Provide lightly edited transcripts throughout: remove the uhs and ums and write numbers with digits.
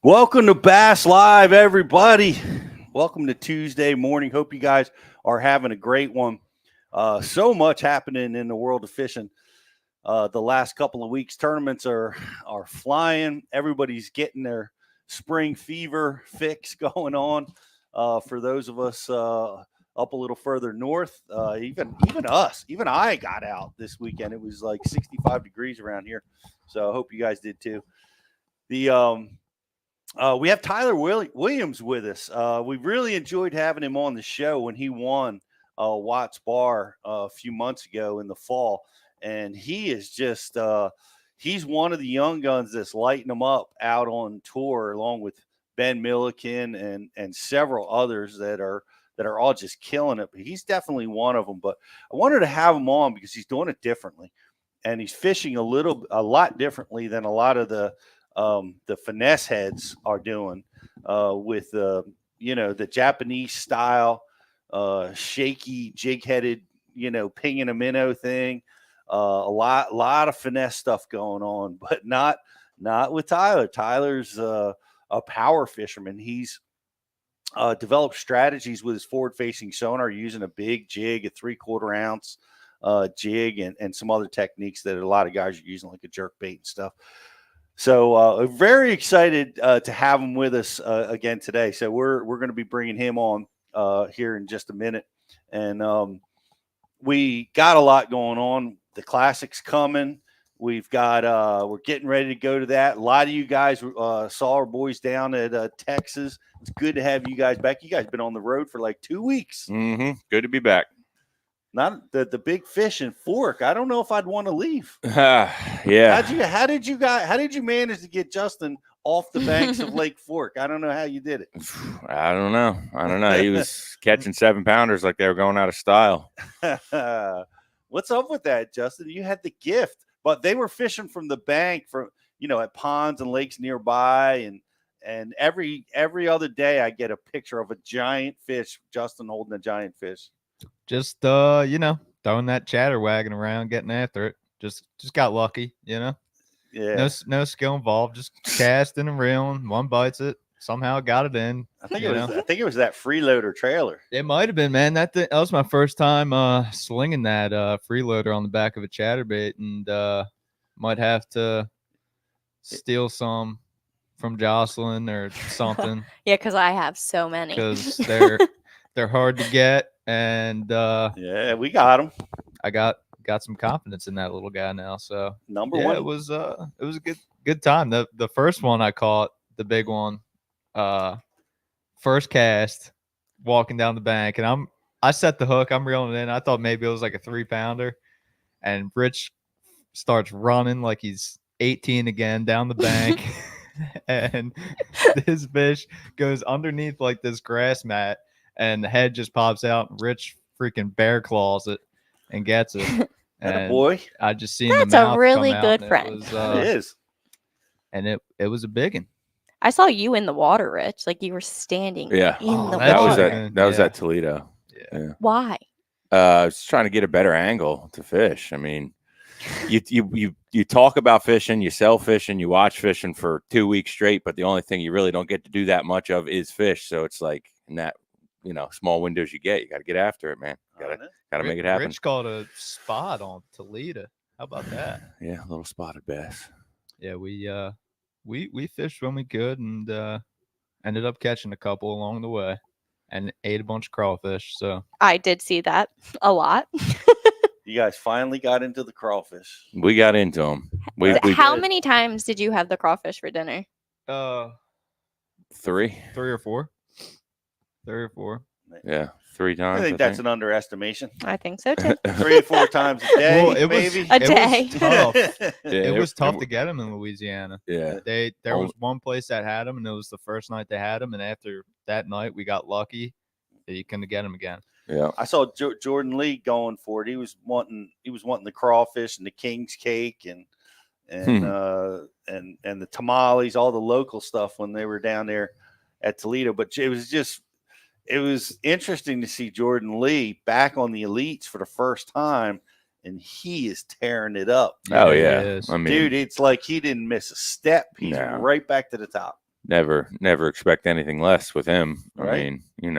Welcome to Bass Live, everybody. Welcome to Tuesday morning. Hope you guys are having a great one. So much happening in the world of fishing. The last couple of weeks, tournaments are flying. Everybody's getting their spring fever fix going on. For those of us up a little further north, even us, even I got out this weekend. It was like 65 degrees around here, so I hope you guys did too. We have Tyler Williams with us. We really enjoyed having him on the show when he won Watts Bar a few months ago in the fall. And he is just he's one of the young guns that's lighting them up out on tour, along with Ben Milliken and several others that are all just killing it. But he's definitely one of them. But I wanted to have him on because he's doing it differently. And he's fishing a lot differently than a lot of the finesse heads are doing with the Japanese style shaky jig headed ping and a minnow thing. A lot of finesse stuff going on, but not with Tyler. Tyler's a power fisherman. He's developed strategies with his forward facing sonar using a big jig, a 3/4 ounce jig, and some other techniques that a lot of guys are using, like a jerk bait and stuff. So very excited to have him with us again today. So we're going to be bringing him on here in just a minute. And we got a lot going on. The Classic's coming. We're getting ready to go to that. A lot of you guys saw our boys down at Texas. It's good to have you guys back. You guys been on the road for like 2 weeks. Mm-hmm. Good to be back. Not the big fish and fork. I don't know if I'd want to leave. Yeah. How did you manage to get Justin off the banks of Lake Fork? I don't know how you did it. I don't know. He was catching 7-pounders like they were going out of style. What's up with that, Justin? You had the gift, but they were fishing from the bank at ponds and lakes nearby, and every other day I get a picture of a giant fish, Justin holding a giant fish. Just throwing that chatter wagon around, getting after it. Just got lucky, Yeah. No skill involved. Just casting and reeling. One bites it. Somehow got it in. I think it was that freeloader trailer. It might have been, man. That was my first time slinging that freeloader on the back of a chatterbait, and might have to steal some from Jocelyn or something. Yeah, because I have so many. Because they're hard to get. And yeah, we got them. I got some confidence in that little guy now. So number one, it was a good time. The first one I caught, the big one, first cast, walking down the bank, and I set the hook. I'm reeling it in. I thought maybe it was like a 3-pounder, and Rich starts running like he's 18 again down the bank, and this fish goes underneath like this grass mat. And the head just pops out, and Rich freaking bear claws it and gets it. And boy, I just seen that's the mouth a really come good out, friend. It is, and it was a big one. I saw you in the water, Rich. Like you were standing. Yeah, in the that water. was at Toledo. Yeah. Why? I was trying to get a better angle to fish. I mean, you talk about fishing, you sell fishing, you watch fishing for 2 weeks straight, but the only thing you really don't get to do that much of is fish. So it's like in that small windows you got to get after it, man. Gotta make it happen. Rich caught a spot on Toledo. How about that? Yeah, a little spotted bass. Yeah, we fished when we could, and ended up catching a couple along the way, and ate a bunch of crawfish. So I did see that a lot. You guys finally got into the crawfish. We got into them. How many times did you have the crawfish for dinner? 3 or 4. 3 or 4. Yeah, 3 times. I think that's an underestimation. I think so too. 3 or 4 times a day, Well, maybe. A day. It was tough. Yeah, It was tough to get them in Louisiana. Yeah, There was one place that had them, and it was the first night they had them. And after that night, we got lucky that you couldn't get them again. Yeah, I saw Jordan Lee going for it. He was wanting the crawfish and the king's cake and the tamales, all the local stuff when they were down there at Toledo. But it was interesting to see Jordan Lee back on the elites for the first time, and he is tearing it up. Oh yeah, I mean, dude, it's like he didn't miss a step. He's right back to the top. never expect anything less with him. Right. I mean, you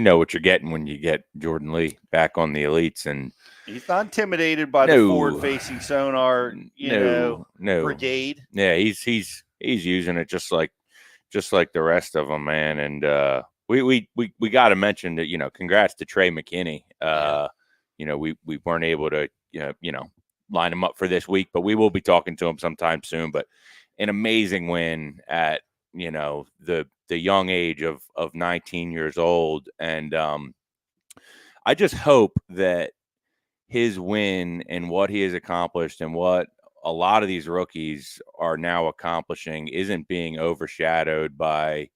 know what you're getting when you get Jordan Lee back on the elites, and he's not intimidated by the forward-facing sonar, no. brigade. Yeah, he's using it just like the rest of them, man. And we got to mention that, congrats to Trey McKinney. We weren't able to line him up for this week, but we will be talking to him sometime soon. But an amazing win at the young age of 19 years old, and I just hope that his win and what he has accomplished and what a lot of these rookies are now accomplishing isn't being overshadowed by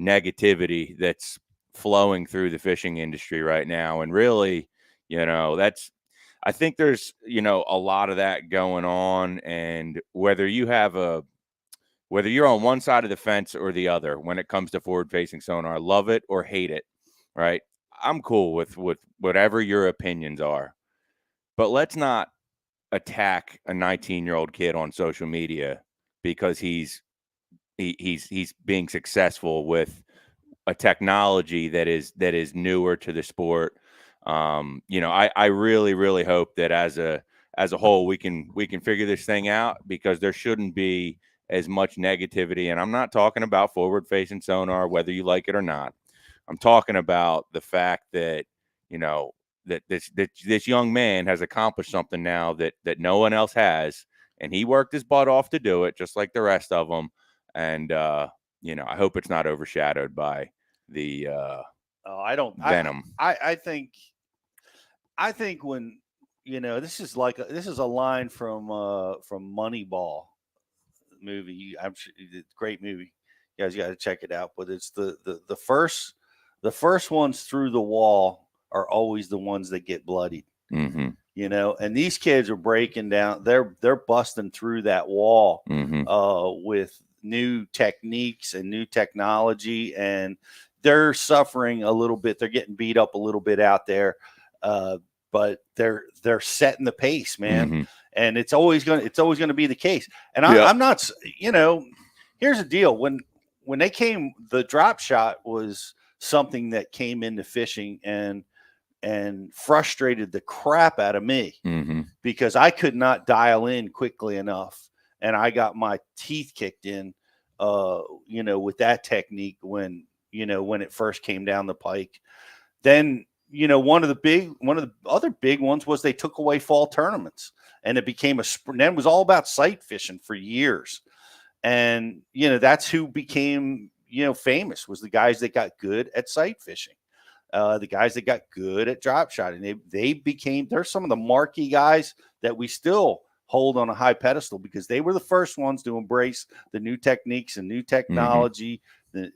negativity that's flowing through the fishing industry right now. And really, I think there's, a lot of that going on. And whether you're on one side of the fence or the other when it comes to forward-facing sonar, love it or hate it, right? I'm cool with whatever your opinions are, but let's not attack a 19-year-old kid on social media because he's being successful with a technology that is newer to the sport. I really, really hope that as a whole we can figure this thing out, because there shouldn't be as much negativity. And I'm not talking about forward-facing sonar, whether you like it or not. I'm talking about the fact that, that this young man has accomplished something now that no one else has, and he worked his butt off to do it, just like the rest of them. And I hope it's not overshadowed by the venom. I think when this is a line from Moneyball movie. I'm sure it's a great movie. You guys got to check it out. But it's the first ones through the wall are always the ones that get bloodied. Mm-hmm. And these kids are breaking down. They're busting through that wall with new techniques and new technology, and they're suffering a little bit. They're getting beat up a little bit out there, but they're setting the pace, man. Mm-hmm. And it's always going to be the case. And I'm not. Here's the deal: when they came, the drop shot was something that came into fishing and frustrated the crap out of me because I could not dial in quickly enough, and I got my teeth kicked in, with that technique when it first came down the pike. Then one of the other big ones was they took away fall tournaments, and it became then it was all about sight fishing for years, and that's who became famous, was the guys that got good at sight fishing. The guys that got good at drop shot, and they're some of the marquee guys that we still hold on a high pedestal because they were the first ones to embrace the new techniques and new technology, and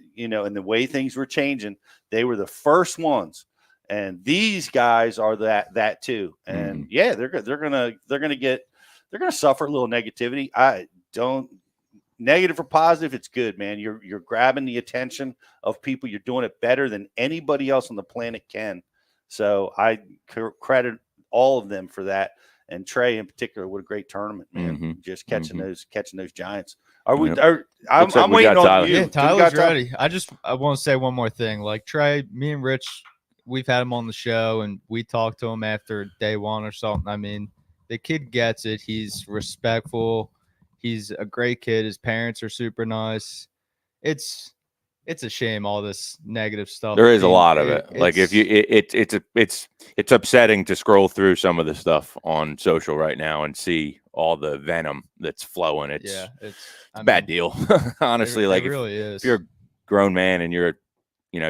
the way things were changing. They were the first ones, and these guys are that too. And they're gonna suffer a little negativity. I don't. Negative or positive, it's good, man. You're grabbing the attention of people. You're doing it better than anybody else on the planet can. So I credit all of them for that. And Trey in particular, what a great tournament, man. Just catching those giants. Are we? Yep. I'm waiting on you. Yeah, Tyler's ready. I want to say one more thing. Like Trey, me and Rich, we've had him on the show, and we talked to him after day one or something. I mean, the kid gets it. He's respectful. He's a great kid. His parents are super nice. It's a shame, all this negative stuff. There is a lot of it. Like it's upsetting to scroll through some of the stuff on social right now and see all the venom that's flowing. It's a bad deal. Honestly, it really is. If you're a grown man and you're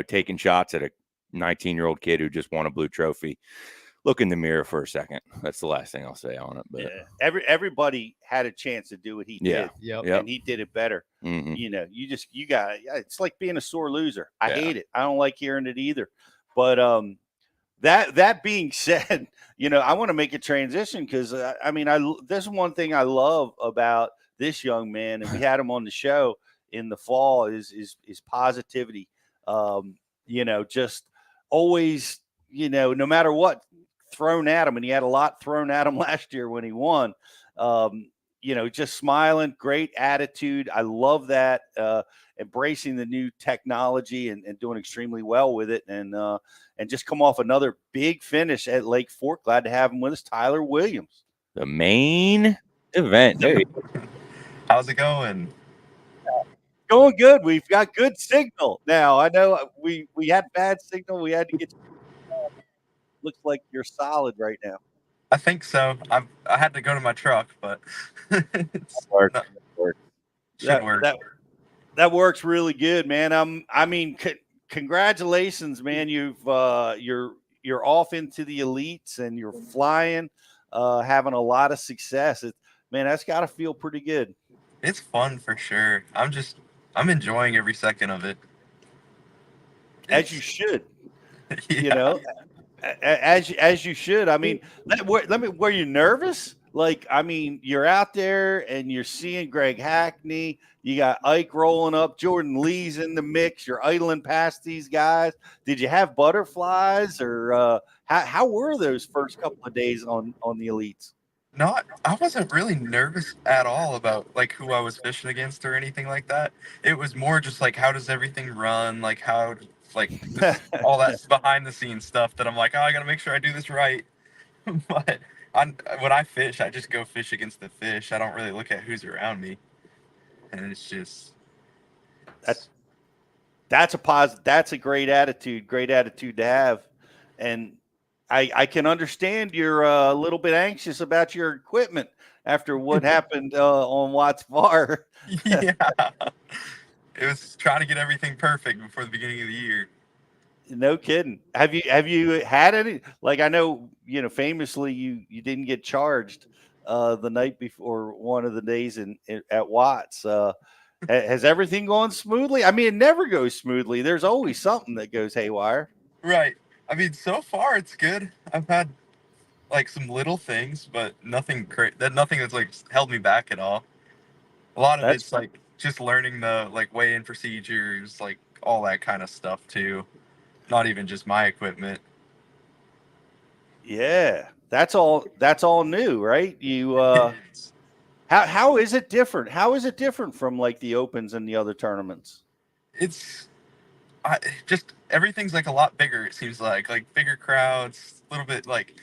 taking shots at a 19-year-old kid who just won a blue trophy, look in the mirror for a second. That's the last thing I'll say on it. But everybody had a chance to do what he did. And he did it better. You got it's like being a sore loser. I hate it. I don't like hearing it either. But that being said, I want to make a transition because there's one thing I love about this young man, and we had him on the show in the fall, is positivity. Just always, no matter what thrown at him, and he had a lot thrown at him last year when he won. just smiling, great attitude. I love that. Embracing the new technology and doing extremely well with it. And just come off another big finish at Lake Fork. Glad to have him with us, Tyler Williams. The Maine Event. Hey, How's it going? Going good. We've got good signal now. I know we had bad signal. We had to get. Looks like you're solid right now. I think so. I had to go to my truck, but it's work. not, should That, work. that works really good, man. Congratulations, man. You're off into the elites and you're flying, having a lot of success. Man, that's got to feel pretty good. It's fun for sure. I'm enjoying every second of it. As you should. Yeah. As you should. I mean, were you nervous? Like, I mean, you're out there and you're seeing Greg Hackney. You got Ike rolling up. Jordan Lee's in the mix. You're idling past these guys. Did you have butterflies, or how were those first couple of days on the elites? I wasn't really nervous at all about like who I was fishing against or anything like that. It was more just like, how does everything run? Like all that behind the scenes stuff that I'm like, oh, I got to make sure I do this right. But when I fish, I just go fish against the fish. I don't really look at who's around me. And it's just that's a great attitude to have. And I can understand you're a little bit anxious about your equipment after what happened on Watts Bar. Yeah. It was trying to get everything perfect before the beginning of the year. No kidding. Have you had any, like, I know, famously you didn't get charged the night before one of the days at Watts. Has everything gone smoothly? I mean, it never goes smoothly. There's always something that goes haywire. Right. I mean, so far it's good. I've had like some little things, but nothing that's like held me back at all. A lot of it's like just learning the like weigh-in procedures, like all that kind of stuff too. Not even just my equipment. Yeah, that's all new, right? You how is it different? How is it different from like the opens and the other tournaments? It's just everything's like a lot bigger. It seems like bigger crowds, a little bit like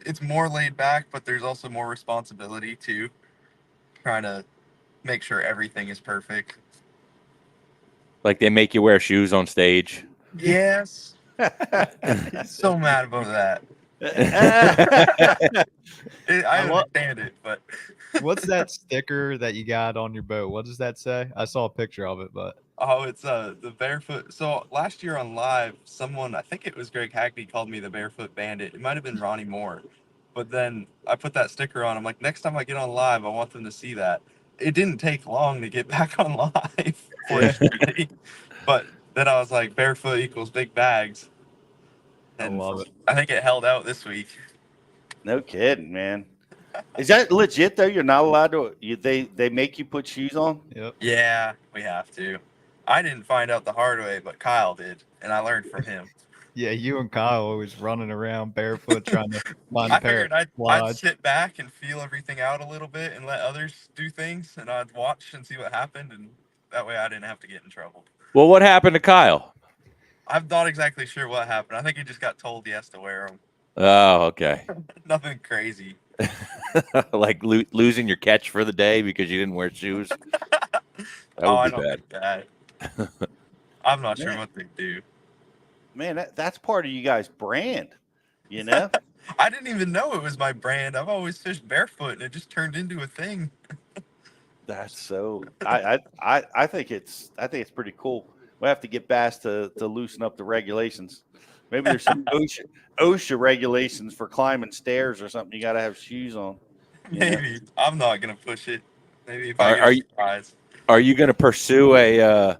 it's more laid back, but there's also more responsibility too. Trying to make sure everything is perfect. Like they make you wear shoes on stage. Yes. So mad about that. I understand it, but what's that sticker that you got on your boat? What does that say? I saw a picture of it, but it's the barefoot. So last year on live, someone, I think it was Greg Hackney, called me the Barefoot Bandit. It might have been Ronnie Moore, but then I put that sticker on. I'm like, next time I get on live, I want them to see that. It didn't take long to get back on live, fortunately. But then I was like, barefoot equals big bags. And I love it. I think it held out this week. No kidding, man. Is that legit though? You're not allowed to. They make you put shoes on. Yep. Yeah, we have to. I didn't find out the hard way, but Kyle did, and I learned from him. Yeah, you and Kyle always running around barefoot trying to find a pair. I'd sit back and feel everything out a little bit and let others do things, and I'd watch and see what happened, and that way I didn't have to get in trouble. Well, what happened to Kyle? I'm not exactly sure what happened. I think he just got told he has to wear them. Oh, okay. Nothing crazy. Like losing your catch for the day because you didn't wear shoes. That would be bad. I'm not sure what they do. Man, that's part of you guys' brand, you know? I didn't even know it was my brand. I've always fished barefoot, and it just turned into a thing. That's so. I think it's pretty cool. We'll have to get Bass to loosen up the regulations. Maybe there's some OSHA regulations for climbing stairs or something. You got to have shoes on. Maybe. I'm not gonna push it. Maybe if I get a surprise. Are you going to pursue a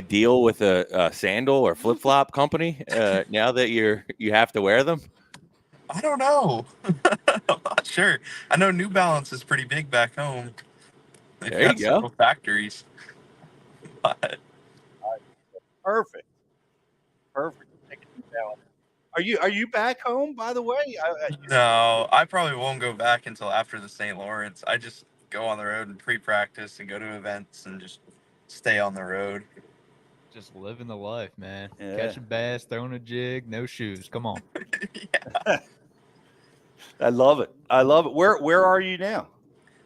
deal with a sandal or flip flop company now that you have to wear them? I don't know. I'm not sure. I know New Balance is pretty big back home. They've got several factories. But... Perfect. Are you back home, by the way? No, I probably won't go back until after the St. Lawrence. go on the road and pre-practice and go to events and just stay on the road. Just living the life, man. Yeah. Catching bass, throwing a jig, no shoes. Come on. I love it. I love it. Where are you now?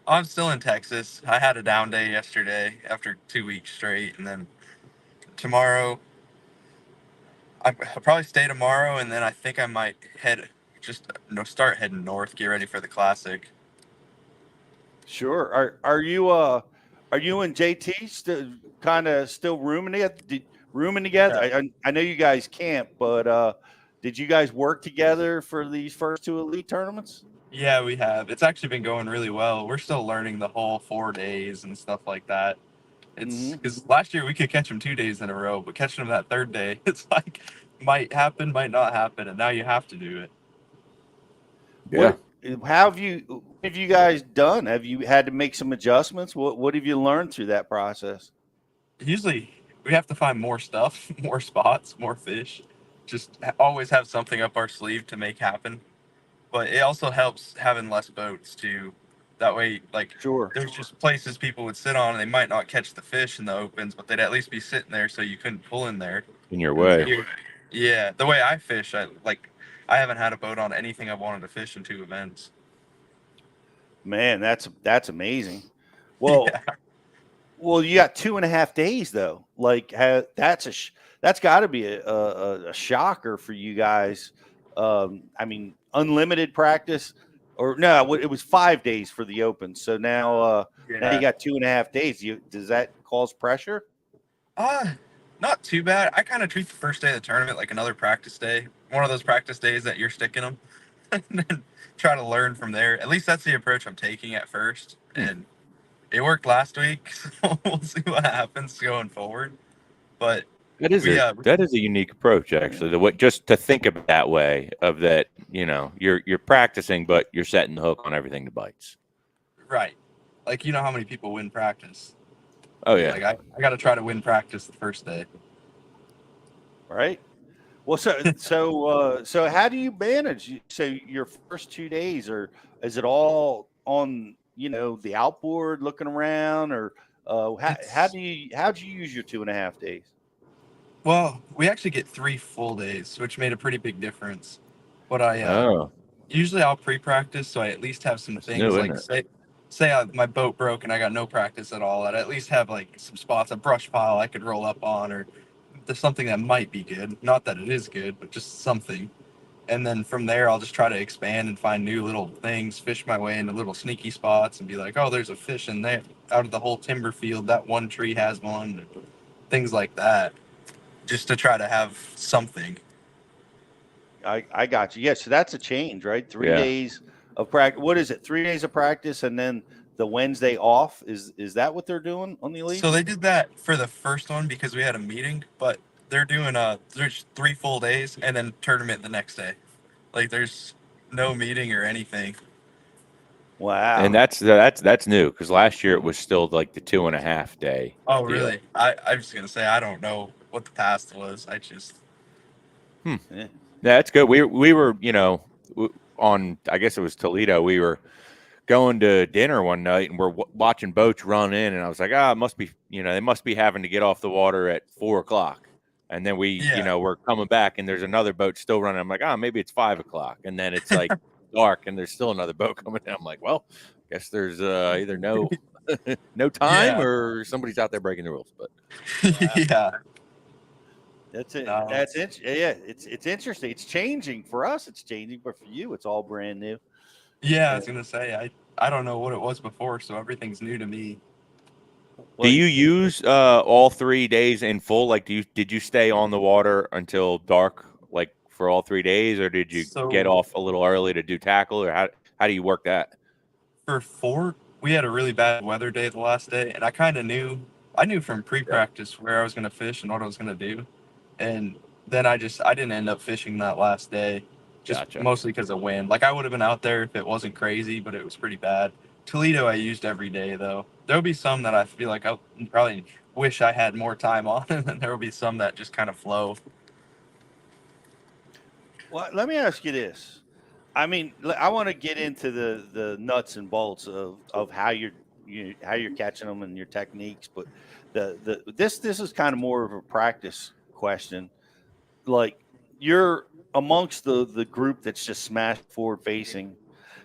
I'm still in Texas. I had a down day yesterday after 2 weeks straight, and then tomorrow I'll probably stay tomorrow, and then I think I might start heading north, get ready for the classic. Sure. Are you and JT still rooming together? Yeah. I know you guys camp, but did you guys work together for these first two elite tournaments? Yeah, we have. It's actually been going really well. We're still learning the whole 4 days and stuff like that. It's Mhm. because last year we could catch them 2 days in a row, but catching them that third day, it's like might happen, might not happen, and now you have to do it. Yeah. How have you guys done? Have you had to make some adjustments? What have you learned through that process? Usually we have to find more stuff, more spots, more fish. Just always have something up our sleeve to make happen. But it also helps having less boats too. That way, like, Sure. there's just places people would sit on and they might not catch the fish in the opens, but they'd at least be sitting there so you couldn't pull in there. In your And way. yeah, the way I fish, I haven't had a boat on anything I've wanted to fish in 2 events. Man, that's amazing. Well, Yeah. well, you got 2.5 days though. Like, that's got to be a shocker for you guys. I mean, unlimited practice, or no? It was 5 days for the Open. So now you Yeah. got 2.5 days. Does that cause pressure? Not too bad. I kind of treat the first day of the tournament like another practice day. One of those practice days that you're sticking them, and then try to learn from there. At least that's the approach I'm taking at first, and it worked last week. So we'll see what happens going forward. But That is a unique approach, actually. The way, just to think of it that way, of that, you're practicing, but you're setting the hook on everything that bites. right, like how many people win practice. Oh yeah. Like I got to try to win practice the first day. Right. Well, so how do you manage? So your first 2 days, or is it all on the outboard looking around, or how'd you use your 2.5 days? Well, we actually get 3 full days, which made a pretty big difference. But usually I'll pre-practice, so I at least have some That's things new, like isn't it? say my boat broke and I got no practice at all. I'd at least have like some spots, a brush pile I could roll up on, or there's something that might be good. Not that it is good, but just something. And then from there, I'll just try to expand and find new little things, fish my way into little sneaky spots, and be like, oh, there's a fish in there out of the whole timber field. That one tree has one, things like that, just to try to have something. I got you. Yeah, so that's a change, right? 3 Yeah. days of practice. What is it? 3 days of practice and then the Wednesday off. Is that what they're doing on the elite? So they did that for the first one because we had a meeting, but they're doing there's 3 full days and then tournament the next day. Like there's no meeting or anything. Wow. And that's new, because last year it was still like the 2.5 day. Oh, deal. really? I'm just gonna say I don't know what the past was. I just Yeah. Yeah, that's good. We were, on, I guess it was Toledo. We were going to dinner one night and we're watching boats run in, and I was like, it must be, they must be having to get off the water at 4:00. And then we're coming back and there's another boat still running. I'm like, maybe it's 5:00. And then it's like dark and there's still another boat coming in. I'm like, well, guess there's either no time or somebody's out there breaking the rules. But yeah. That's it. No. That's it. Yeah, it's interesting. It's changing for us. It's changing, but for you, it's all brand new. Yeah, I was gonna say I don't know what it was before, so everything's new to me. do you use all 3 days in full? Like, did you stay on the water until dark, like for all 3 days, or did you get off a little early to do tackle, or how do you work that? For 4, we had a really bad weather day the last day, and I knew from pre-practice where I was gonna fish and what I was gonna do, and then I didn't end up fishing that last day, just Gotcha. mostly because of wind. Like I would have been out there if it wasn't crazy, but it was pretty bad. Toledo I used every day though. There'll be some that I feel like I probably wish I had more time on, and then there will be some that just kind of flow. Well, let me ask you this. I mean, I want to get into the nuts and bolts of how you're how you're catching them and your techniques. But this is kind of more of a practice question. Like, you're amongst the group that's just smash forward facing.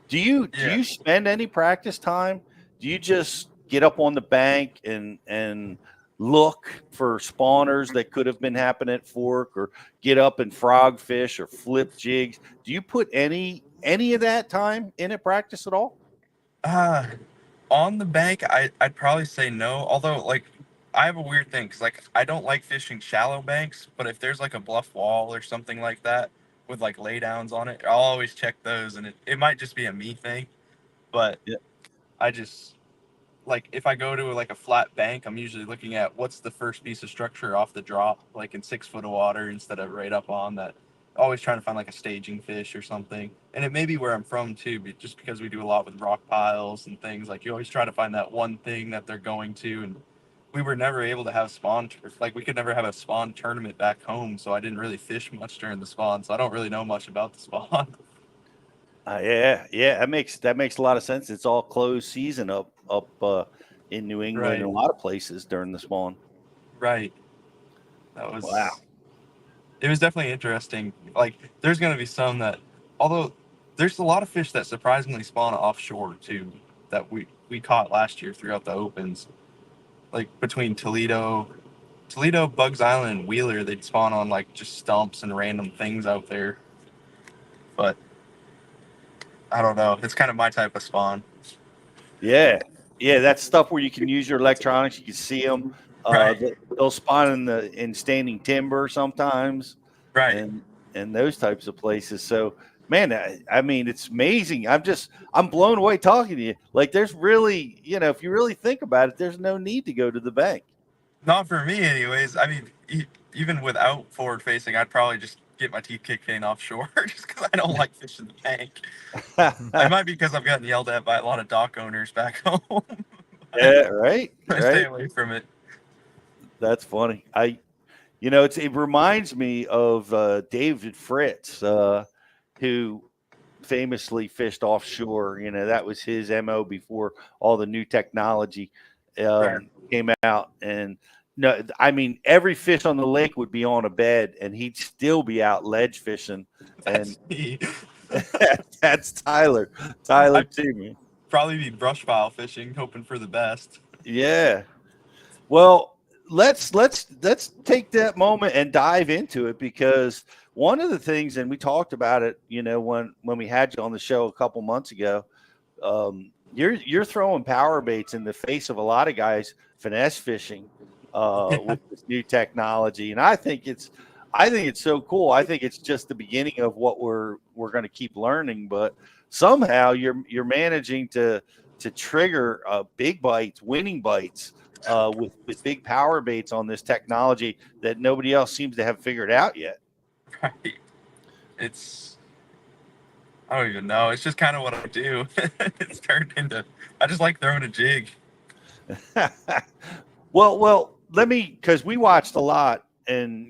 Do you spend any practice time? Do you just get up on the bank and look for spawners that could have been happening at fork, or get up and frog fish or flip jigs? Do you put any of that time in at practice at all? On the bank, I'd probably say no. Although, like, I have a weird thing because, like, I don't like fishing shallow banks, but if there's like a bluff wall or something like that with like laydowns on it, I'll always check those, and it might just be a me thing, but Yeah. I just, like, if I go to like a flat bank, I'm usually looking at what's the first piece of structure off the drop, like in 6 foot of water instead of right up on that. Always trying to find like a staging fish or something. And it may be where I'm from too, but just because we do a lot with rock piles and things, like, you always try to find that one thing that they're going to. And we were never able to have like, we could never have a spawn tournament back home, so I didn't really fish much during the spawn, so I don't really know much about the spawn. Yeah, that makes a lot of sense. It's all closed season up in New England Right. and a lot of places during the spawn. Right. That was Wow. It was definitely interesting. Like, there's going to be some that, although there's a lot of fish that surprisingly spawn offshore too, that we caught last year throughout the opens. Like, between Toledo, Bugs Island, and Wheeler, they'd spawn on like just stumps and random things out there. But I don't know. It's kind of my type of spawn. Yeah, that's stuff where you can use your electronics. You can see them. Right. They'll spawn in standing timber sometimes, Right. and those types of places. So, man, I mean, it's amazing. I'm blown away talking to you. Like, there's really, if you really think about it, there's no need to go to the bank. Not for me, anyways. I mean, even without forward facing, I'd probably just get my teeth kicked in offshore just because I don't like fishing the bank. It might be because I've gotten yelled at by a lot of dock owners back home. Yeah, right. I stay away from it. That's funny. It reminds me of David Fritz, who famously fished offshore. That was his MO before all the new technology came out. And no, I mean, every fish on the lake would be on a bed, and he'd still be out ledge fishing. That's me. That's Tyler. Tyler too, man. Probably be brush pile fishing, hoping for the best. Yeah. Well, let's take that moment and dive into it, because one of the things, and we talked about it, when we had you on the show a couple months ago, you're throwing power baits in the face of a lot of guys finesse fishing with this new technology, and I think it's so cool. I think it's just the beginning of what we're going to keep learning, but somehow you're managing to trigger big bites, winning bites with big power baits on this technology that nobody else seems to have figured out yet. Right. I don't even know. It's just kind of what I do. It's turned into, I just like throwing a jig. Well, because we watched a lot, and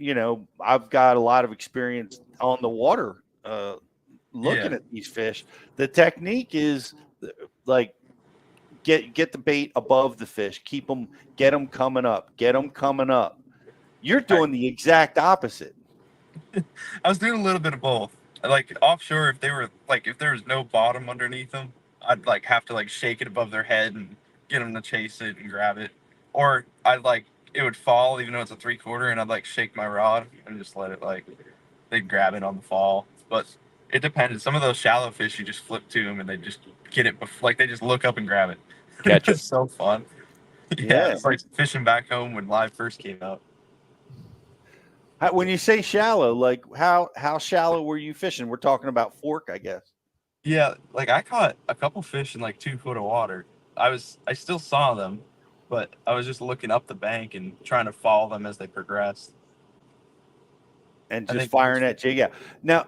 I've got a lot of experience on the water looking at these fish. The technique is like, get the bait above the fish, get them coming up. You're doing the exact opposite. I was doing a little bit of both. Like, offshore, if there was no bottom underneath them, I'd like have to like shake it above their head and get them to chase it and grab it. Or it would fall even though it's a 3/4, and I'd like shake my rod and just let it they'd grab it on the fall. But it depended. Some of those shallow fish, you just flip to them and they just get it they just look up and grab it. Catch it. It's so fun. Yeah, it's like fishing back home when live first came out. When you say shallow, like how shallow were you fishing? We're talking about fork, I guess. Yeah, like I caught a couple fish in like 2 foot of water. I still saw them, but I was just looking up the bank and trying to follow them as they progressed. And just firing that jig out. Now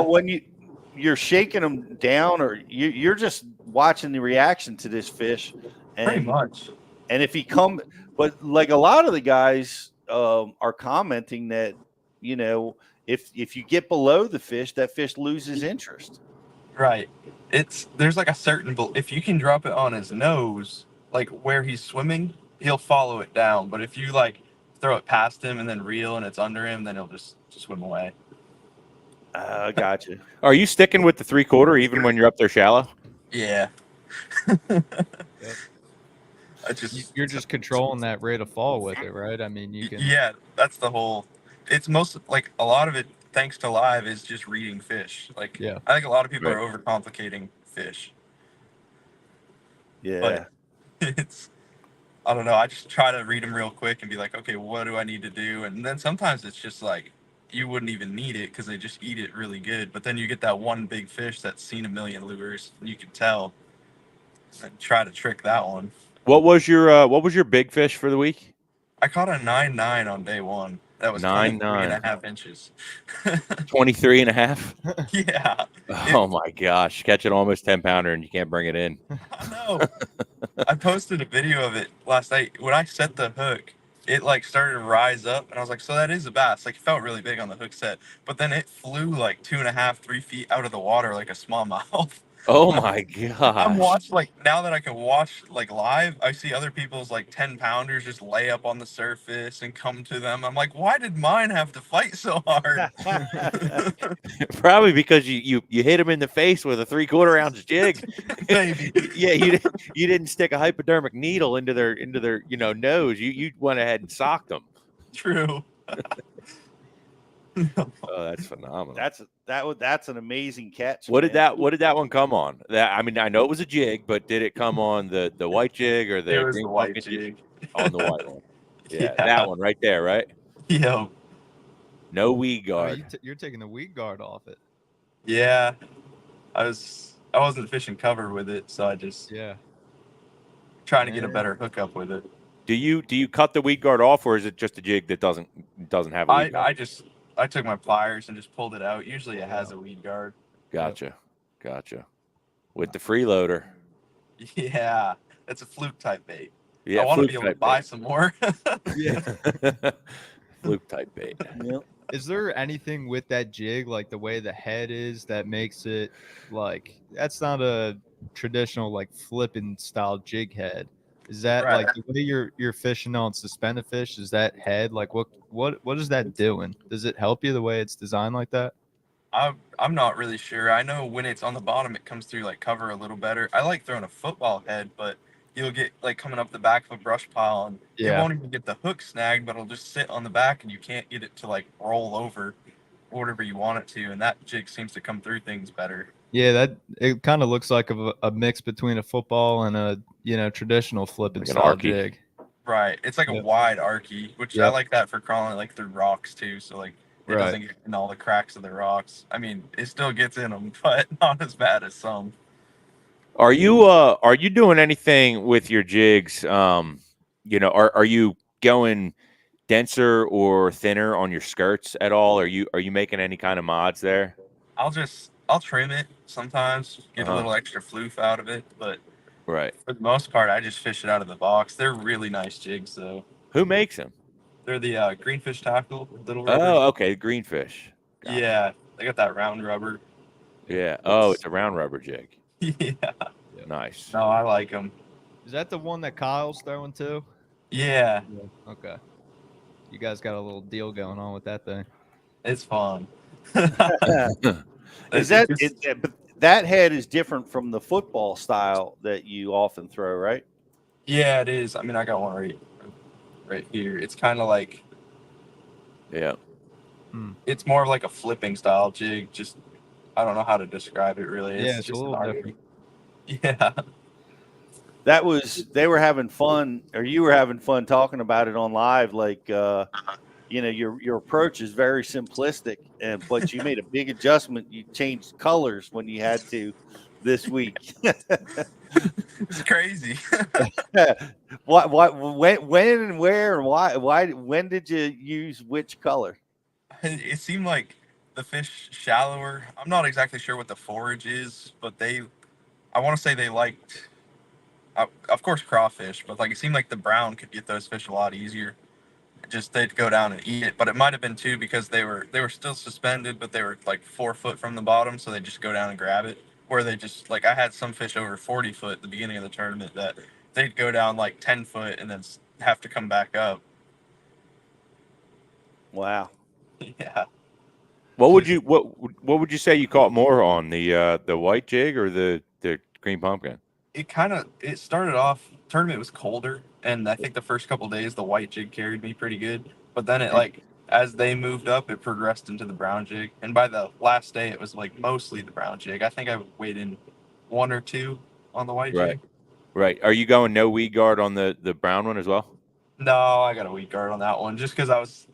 when you're shaking them down, or you're just watching the reaction to this fish, and pretty much. And if but like a lot of the guys are commenting that if you get below the fish, that fish loses interest. Right. There's like a certain, if you can drop it on his nose, like where he's swimming, he'll follow it down. But if you like throw it past him and then reel and it's under him, then he'll just swim away. Gotcha. Are you sticking with the 3/4 even when you're up there shallow? Yeah. Yep. I just You're just controlling that rate of fall with it, right? I mean, you can. yeah, that's the whole. It's most like a lot of it, thanks to live, is just reading fish. Like Yeah. I think a lot of people Right. are overcomplicating fish, Yeah. but it's I don't know. I just try to read them real quick and be like, okay, what do I need to do? And then sometimes it's just like you wouldn't even need it because they just eat it really good. But then you get that one big fish that's seen a million lures, and you can tell, and try to trick that one. What was your big fish for the week? I caught a 9.9 on day one. That was 23.5 inches. 23 and a half. Yeah. Oh my gosh. Catch an almost 10-pounder and you can't bring it in. I know. I posted a video of it last night. When I set the hook, it like started to rise up, and I was like, so that is a bass. Like it felt really big on the hook set, but then it flew like 2.5, 3 feet out of the water like a smallmouth. Oh my I'm gosh. watching like now that I can watch like live, I see other people's like 10-pounders just lay up on the surface and come to them. I'm like, why did mine have to fight so hard? Probably because you hit him in the face with a 3/4 ounce jig. Maybe. Yeah, you didn't stick a hypodermic needle into their nose. You went ahead and socked them. True. Oh, that's phenomenal. That's an amazing catch. What man. did that one come on? I mean, I know it was a jig, but did it come on the white jig or the It was green the white bucket jig. on the white one? Yeah, Yeah. that one right there, right? Yo. No weed Oh, guard. you're taking the weed guard off it. Yeah. I wasn't fishing cover with it, so I just Yeah. trying to get a Man. better hookup with it. Do you cut the weed guard off, or is it just a jig that doesn't have a weed guard? I took my pliers and just pulled it out. Usually it has a weed guard. Gotcha. With the freeloader. Yeah. It's a fluke type bait. Yeah, I want to fluke be able to type buy bait. some more. Yeah. Fluke type bait. Yep. Is there anything with that jig, like the way the head is, that makes it like that's not a traditional like flipping style jig head? Is that Right. like the way you're fishing on suspended fish? Is that head like what is that doing? Does it help you the way it's designed like that? I'm not really sure. I know when it's on the bottom, it comes through like cover a little better. I like throwing a football head, but you'll get like coming up the back of a brush pile, and it Yeah. won't even get the hook snagged, but it'll just sit on the back, and you can't get it to like roll over whatever you want it to. And that jig seems to come through things better. Yeah, that it kind of looks like a mix between a football and a traditional flipping Like an style arky. jig. Right. It's like a Yep. wide arky, which I Yep. like that for crawling like through rocks too. So like it Right. doesn't get in all the cracks of the rocks. I mean, it still gets in them, but not as bad as some. Are you doing anything with your jigs? Are you going denser or thinner on your skirts at all? Are you making any kind of mods there? I'll trim it sometimes, get a little extra floof out of it, but Right. for the most part, I just fish it out of the box. They're really nice jigs, though. Who makes them? They're the greenfish tackle, little rubber. Oh, okay, greenfish. Gotcha. Yeah, they got that round rubber. Yeah. Oh, it's a round rubber jig. Yeah, Nice. no, I like them. Is that the one that Kyle's throwing too? Yeah, Okay. You guys got a little deal going on with that thing. it's fun. Is but that head is different from the football style that you often throw, right? Yeah, it is. I mean, I got one right here. It's kind of like Yeah. it's more of like a flipping style jig. Just I don't know how to describe it really. Yeah, it's a just little an arky. different. Yeah. They were having fun, or you were having fun talking about it on live. Like, your approach is very simplistic, but you made a big adjustment. You changed colors when you had to this week. It's crazy. What, when and where and why, when did you use which color? It seemed like the fish shallower. I'm not exactly sure what the forage is, but I want to say they liked, of course, crawfish, but like it seemed like the brown could get those fish a lot easier. Just they'd go down and eat it, but it might have been too because they were still suspended, but they were like 4 foot from the bottom, so they just go down and grab it. Where they just like I had some fish over 40 foot at the beginning of the tournament that they'd go down like 10 foot and then have to come back up. Wow. Yeah. What would you say you caught more on, the white jig or the green pumpkin? It started off, tournament was colder, and I think the first couple days the white jig carried me pretty good, but then it like as they moved up it progressed into the brown jig, and by the last day it was like mostly the brown jig. I think I weighed in 1 or 2 on the white jig. Right. Are you going no weed guard on the brown one as well? No, I got a weed guard on that one just because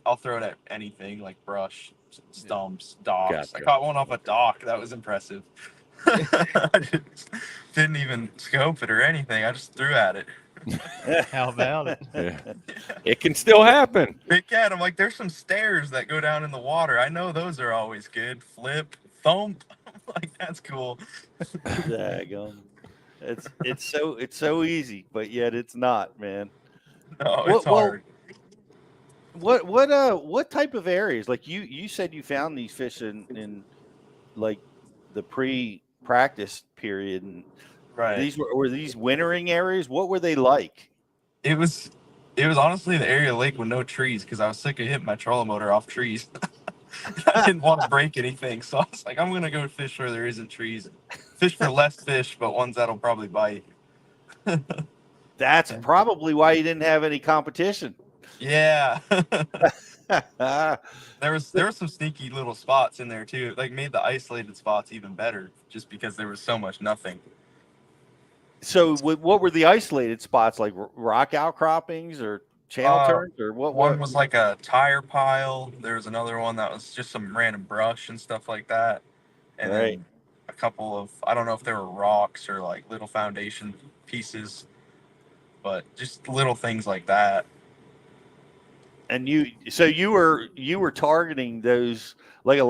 I'll throw it at anything like brush, stumps, docks. Gotcha. I caught one off a dock. That was impressive. I just didn't even scope it or anything. I just threw at it. How about it? Yeah. It can still happen. Big cat. I'm like, there's some stairs that go down in the water. I know those are always good. Flip, thump. I'm like, that's cool. Daggum. It's so easy, but yet it's not, man. No, it's hard. What type of areas? Like you said you found these fish in like the pre-practice period, and Right. these were these wintering areas? What were they like? It was honestly the area of the lake with no trees because I was sick of hitting my trolling motor off trees. I didn't want to break anything, so I was like, I'm gonna go fish where there isn't trees. Fish for less fish, but ones that'll probably bite. That's probably why you didn't have any competition. Yeah. There were some sneaky little spots in there too. It like made the isolated spots even better just because there was so much nothing. So what were the isolated spots, like rock outcroppings or channel turns, or what? One was like a tire pile. There was another one that was just some random brush and stuff like that. And then a couple of, I don't know if they were rocks or like little foundation pieces, but just little things like that. And you were targeting those, like a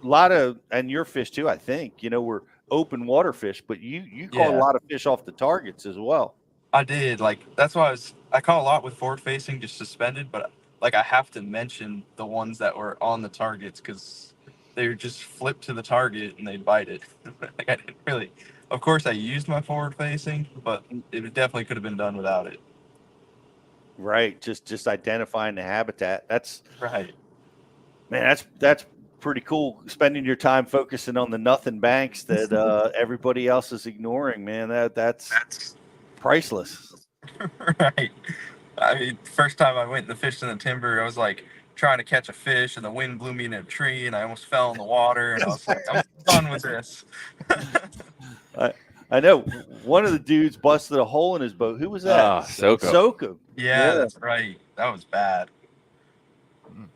lot of, and your fish too, I think, were open water fish, but you caught a lot of fish off the targets as well. I did. Like, that's why I caught a lot with forward facing, just suspended, but like I have to mention the ones that were on the targets because they were just flipped to the target and they'd bite it. Like, I didn't really, of course I used my forward facing, but it definitely could have been done without it. Right. Just identifying the habitat. That's right. Man, that's pretty cool. Spending your time focusing on the nothing banks that everybody else is ignoring, man. That's priceless. Right. I mean, first time I went and fished in the timber, I was like trying to catch a fish and the wind blew me in a tree and I almost fell in the water and I was like, I'm done with this. I know one of the dudes busted a hole in his boat. Who was that? Soko. Yeah, that's right. That was bad.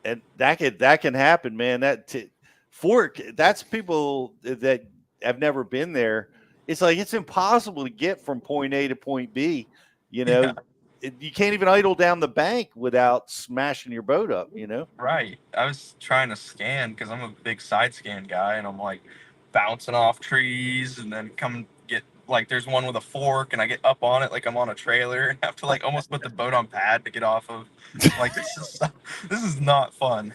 And that can happen, man. That's people that have never been there. It's like it's impossible to get from point A to point B. You can't even idle down the bank without smashing your boat up. Right. I was trying to scan because I'm a big side scan guy, and I'm like bouncing off trees, and then come get like there's one with a fork, and I get up on it like I'm on a trailer, and have to like almost put the boat on pad to get off of. Like this is not fun.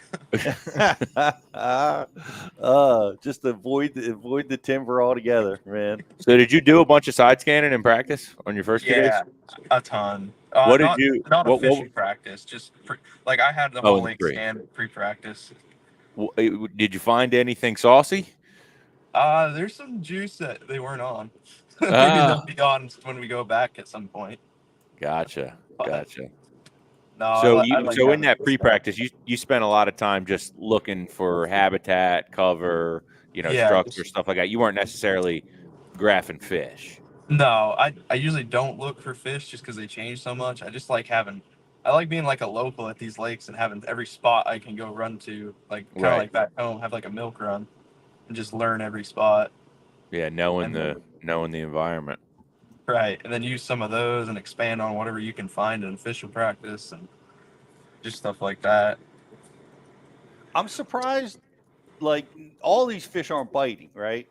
Just avoid the timber altogether, man. So did you do a bunch of side scanning in practice on your first 2 days? Yeah, a ton. What did you? Not a fishing practice, just like I had the whole lake scan pre-practice. Did you find anything saucy? There's some juice that they weren't on. Maybe they'll be on when we go back at some point. Gotcha. No, so in that pre-practice, you spent a lot of time just looking for habitat, cover, structure, stuff like that. You weren't necessarily graphing fish. No, I usually don't look for fish just because they change so much. I just like being like a local at these lakes and having every spot I can go run to, like kind of like back home, have like a milk run and just learn every spot. Yeah, knowing the environment. Right, and then use some of those and expand on whatever you can find in official practice and just stuff like that. I'm surprised, like all these fish aren't biting, right?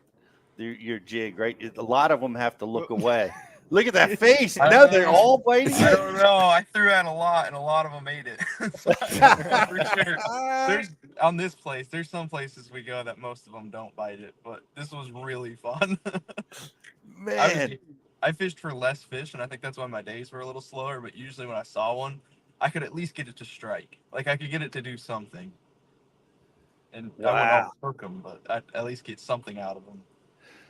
Your jig, right? A lot of them have to look away. Look at that face. No, they're all biting. I don't know. I threw out a lot, and a lot of them ate it. So for sure. On this place, there's some places we go that most of them don't bite it, but this was really fun. Man, I fished for less fish, and I think that's why my days were a little slower. But usually when I saw one, I could at least get it to strike. Like I could get it to do something. And I wouldn't Wow. always hook them, but I'd at least get something out of them.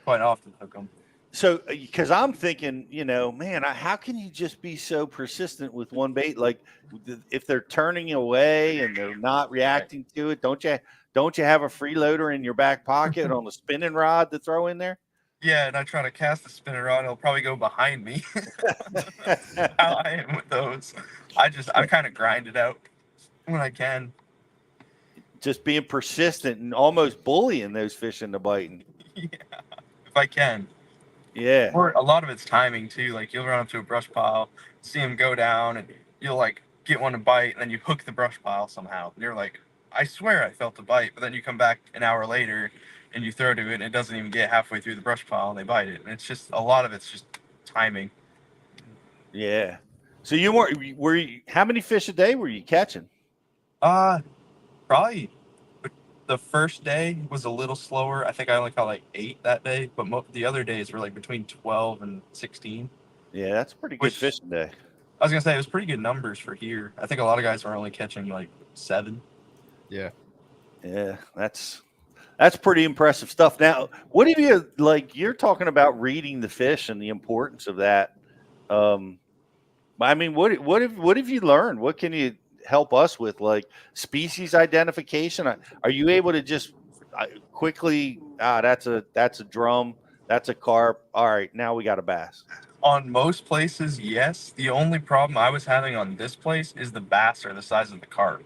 Quite often hook them. So, because I'm thinking, man, how can you just be so persistent with one bait? Like, if they're turning away and they're not reacting to it, don't you have a freeloader in your back pocket on the spinning rod to throw in there? Yeah, and I try to cast the spinner rod, it'll probably go behind me. That's how I am with those. I kind of grind it out when I can. Just being persistent and almost bullying those fish into biting. Yeah, if I can. Yeah. Or a lot of it's timing too. Like you'll run up to a brush pile, see them go down, and you'll like get one to bite, and then you hook the brush pile somehow. And you're like, I swear I felt the bite, but then you come back an hour later and you throw to it, and it doesn't even get halfway through the brush pile, and they bite it. And it's just a lot of it's just timing. Yeah. So were you, how many fish a day were you catching? Probably the first day was a little slower. I think I only caught like 8 that day, but the other days were like between 12 and 16. Yeah, that's a pretty good fishing day. I was gonna say it was pretty good numbers for here. I think a lot of guys were only catching like 7. Yeah. Yeah, that's pretty impressive stuff. Now, what have you you're talking about reading the fish and the importance of that. I mean, what have you learned? What can you help us with, like species identification? Are you able to just quickly, that's a drum, that's a carp. All right, now we got a bass. On most places, yes. The only problem I was having on this place is the bass are the size of the carp.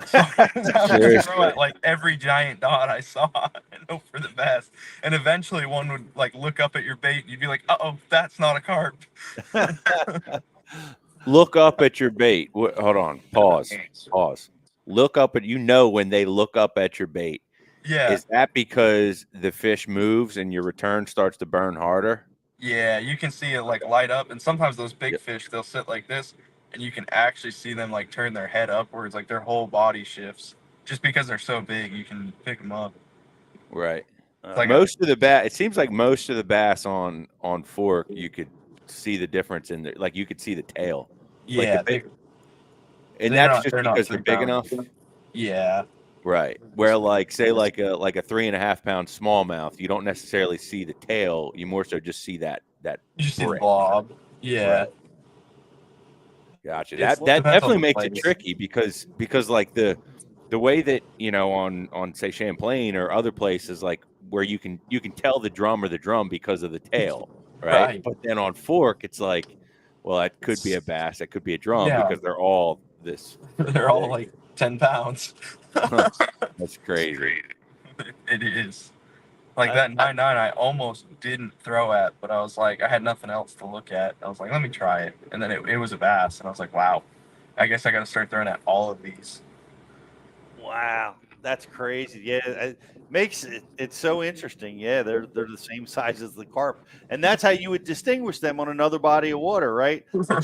So I was having to throw at like every giant dot I saw and hope for the best. And eventually one would like look up at your bait and you'd be like, uh-oh, that's not a carp. Look up at your bait. Hold on. Pause. Look up at, when they look up at your bait. Yeah. Is that because the fish moves and your return starts to burn harder? Yeah, you can see it like light up. And sometimes those big fish, they'll sit like this and you can actually see them like turn their head upwards, like their whole body shifts. Just because they're so big, you can pick them up. Right. Like most of the bass, it seems like most of the bass on fork, you could see the difference in there. Like you could see the tail. Yeah. And that's just because they're big enough. Yeah. Right. Where like say like a 3.5 pound smallmouth, you don't necessarily see the tail. You more so just see that. You see the blob. Yeah. Right. Gotcha. That definitely makes it tricky because like the way that on say Champlain or other places like where you can tell the drum or the drum because of the tail, right? But then on fork, it's like, well, that could be a bass, that could be a drum because they're all this. They're all like 10 pounds. That's crazy. It is. Like that 9.9 I almost didn't throw at, but I was like, I had nothing else to look at. I was like, let me try it. And then it was a bass. And I was like, wow, I guess I got to start throwing at all of these. Wow. That's crazy. Yeah. It makes it's so interesting. Yeah. They're the same size as the carp. And that's how you would distinguish them on another body of water, right? A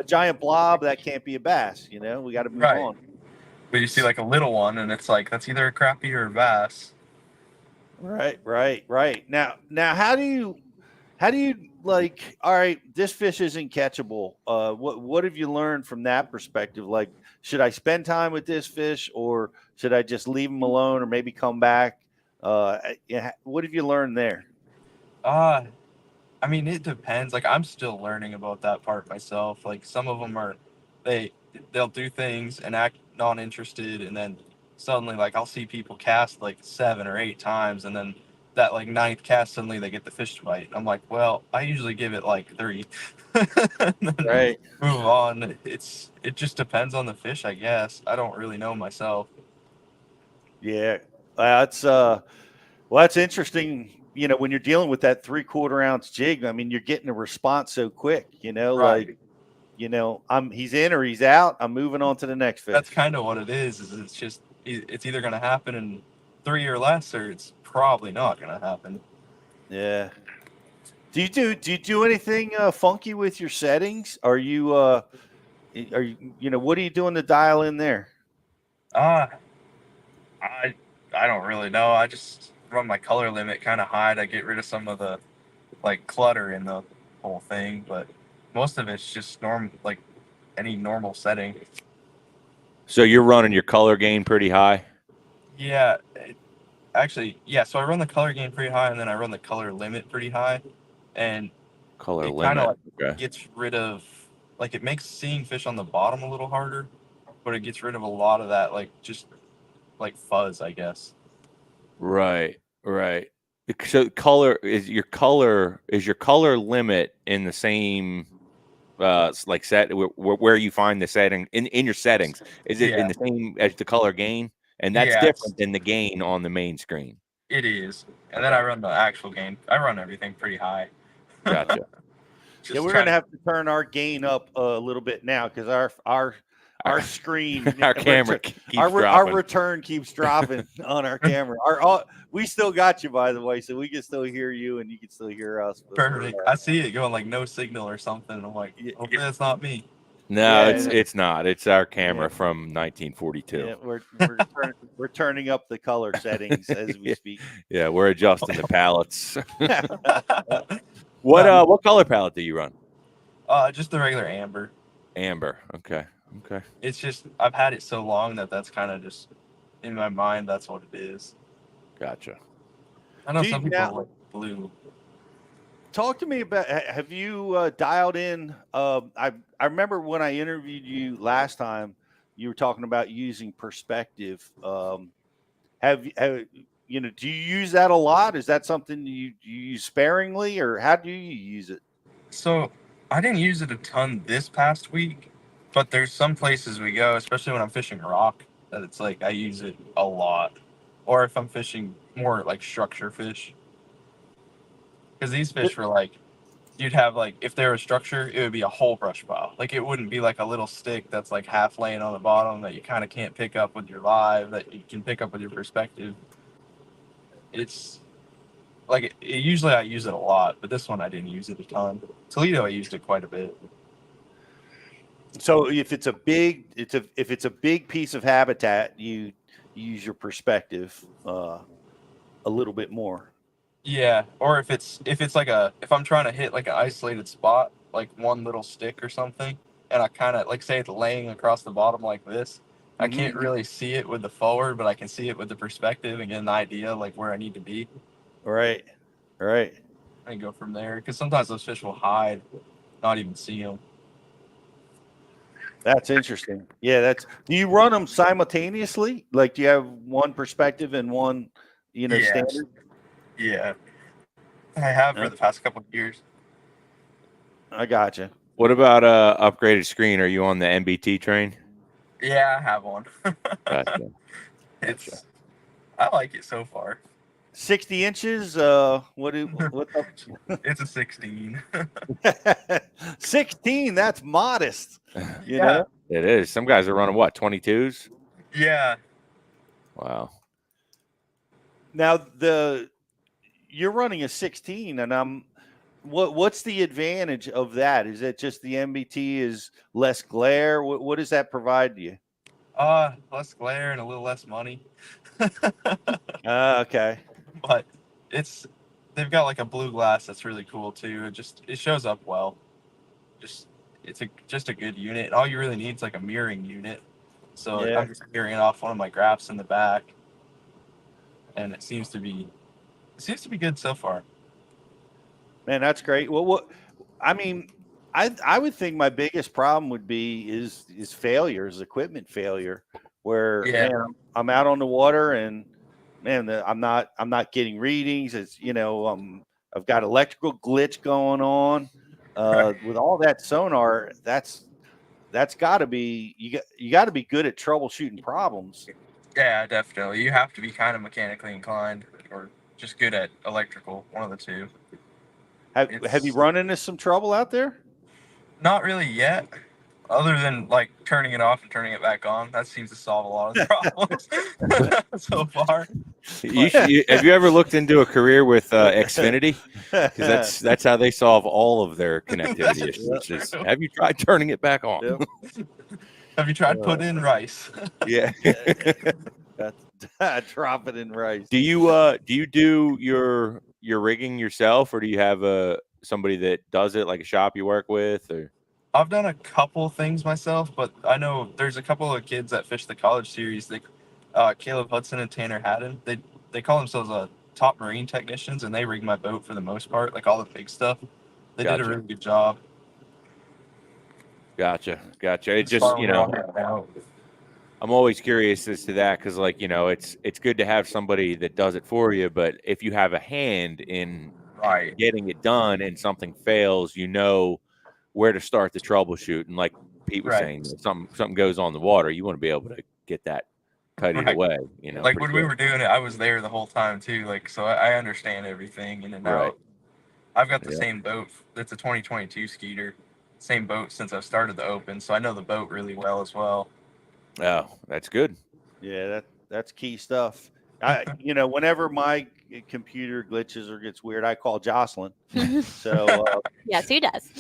giant blob, that can't be a bass. We got to move on. But you see like a little one and it's like, that's either a crappie or a bass. Right. Now, how do you like? All right, this fish isn't catchable. What have you learned from that perspective? Like, should I spend time with this fish, or should I just leave him alone, or maybe come back? What have you learned there? I mean, it depends. Like, I'm still learning about that part myself. Like, some of them are, they'll do things and act non-interested, and then suddenly like I'll see people cast like 7 or 8 times and then that like 9th cast suddenly they get the fish to bite. I'm like, well, I usually give it like 3. Right. Move on. It just depends on the fish, I guess. I don't really know myself. Yeah. That's interesting. When you're dealing with that 3/4 ounce jig, I mean, you're getting a response so quick, Right. like, he's in or he's out. I'm moving on to the next fish. That's kind of what it is it's just, it's either going to happen in 3 or less, or it's probably not going to happen. Yeah. Do you do anything funky with your settings? Are you what are you doing to dial in there? I don't really know. I just run my color limit kind of high to get rid of some of the like clutter in the whole thing, but most of it's just like any normal setting. So you're running your color gain pretty high? Yeah, actually, yeah. So I run the color gain pretty high, and then I run the color limit pretty high, and Color it kind of limit. like Okay. gets rid of, like, it makes seeing fish on the bottom a little harder, but it gets rid of a lot of that, like, just like fuzz, I guess. Right. So is your color limit in the same like set where you find the setting in your settings? Is it in Yeah. the same as the color gain? And that's Yeah, different than the gain on the main screen. it is. And then I run the actual gain. I run everything pretty high. Gotcha. Yeah, we're gonna have to turn our gain up a little bit now because our screen, our camera keeps our dropping. return keeps dropping on our camera. We still got you, by the way, so we can still hear you and you can still hear us. Perfect. I see it going like no signal or something. And I'm like, hopefully that's not me. No, Yeah, it's not. It's our camera from 1942. Yeah, we're turning up the color settings as we speak. Yeah, we're adjusting the palettes. What color palette do you run? Just the regular amber. Amber. Okay. It's just I've had it so long that's kind of just in my mind. That's what it is. Gotcha. I know some people like blue. Talk to me about. Have you dialed in? I remember when I interviewed you last time, you were talking about using perspective. Have you know? Do you use that a lot? Is that something you use sparingly, or how do you use it? So I didn't use it a ton this past week, but there's some places we go, especially when I'm fishing rock, that it's like I use it a lot. Or if I'm fishing more like structure fish. Because these fish were like, you'd have like, if they were a structure, it would be a whole brush pile. Like it wouldn't be like a little stick that's like half laying on the bottom that you kind of can't pick up with your live, that you can pick up with your perspective. It's like, usually I use it a lot, but this one I didn't use it a ton. Toledo, I used it quite a bit. So if it's a big piece of habitat, you use your perspective a little bit more. Yeah, or if it's like if I'm trying to hit like an isolated spot, like one little stick or something, and I kind of like say it's laying across the bottom like this, I can't really see it with the forward, but I can see it with the perspective and get an idea like where I need to be. Right. And go from there, because sometimes those fish will hide, not even see them. That's interesting. Yeah, do you run them simultaneously? Like, do you have one perspective and one, standard? Yeah, I have for the past couple of years. I gotcha. What about upgraded screen? Are you on the MBT train? Yeah, I have one. Gotcha. I like it so far. 60 inches. What up? It's a 16. 16. That's modest. You Yeah. know? It is. Some guys are running what, 22s? Yeah. Wow. Now you're running a 16, and what's the advantage of that? Is it just the MBT is less glare? What does that provide to you? Less glare and a little less money. Okay. But they've got like a blue glass that's really cool too. It shows up well. It's just a good unit. And all you really need is like a mirroring unit. So Yeah. I'm just mirroring off one of my graphs in the back, and it seems to be good so far. Man, that's great. Well, I mean, I would think my biggest problem would be is failures, equipment failure, where man, I'm out on the water and man, I'm not getting readings. It's I've got electrical glitch going on. With all that sonar, that's got to be you got to be good at troubleshooting problems. Yeah, definitely. You have to be kind of mechanically inclined or just good at electrical, one of the two. Have you run into some trouble out there? Not really yet, other than like turning it off and turning it back on. That seems to solve a lot of the problems so far. Have you ever looked into a career with Xfinity? Because that's how they solve all of their connectivity issues. Have you tried turning it back on? Yep. Have you tried putting in rice? Yeah. Drop it in rice. Do you do your rigging yourself, or do you have somebody that does it, like a shop you work with, or? I've done a couple things myself, but I know there's a couple of kids that fish the college series. Caleb Hudson and Tanner Haddon. They call themselves top marine technicians, and they rig my boat for the most part, like all the big stuff. They did a Gotcha. really good job. Gotcha. It It's just, fun now. I'm always curious as to that because, like, it's good to have somebody that does it for you, but if you have a hand in Right. getting it done and something fails, where to start the troubleshoot. And like Pete was Right. saying, if something goes on the water, you want to be able to get that tidied Right. away. Like pretty when we quick. were doing it, I was there the whole time too. Like, so I understand everything in and Right. out. I've got the Yeah. same boat. It's a 2022 Skeeter. Same boat since I've started the Open, so I know the boat really well as well. Oh, that's good. Yeah, that's key stuff. Whenever my computer glitches or gets weird, I call Jocelyn. So Yes, he does.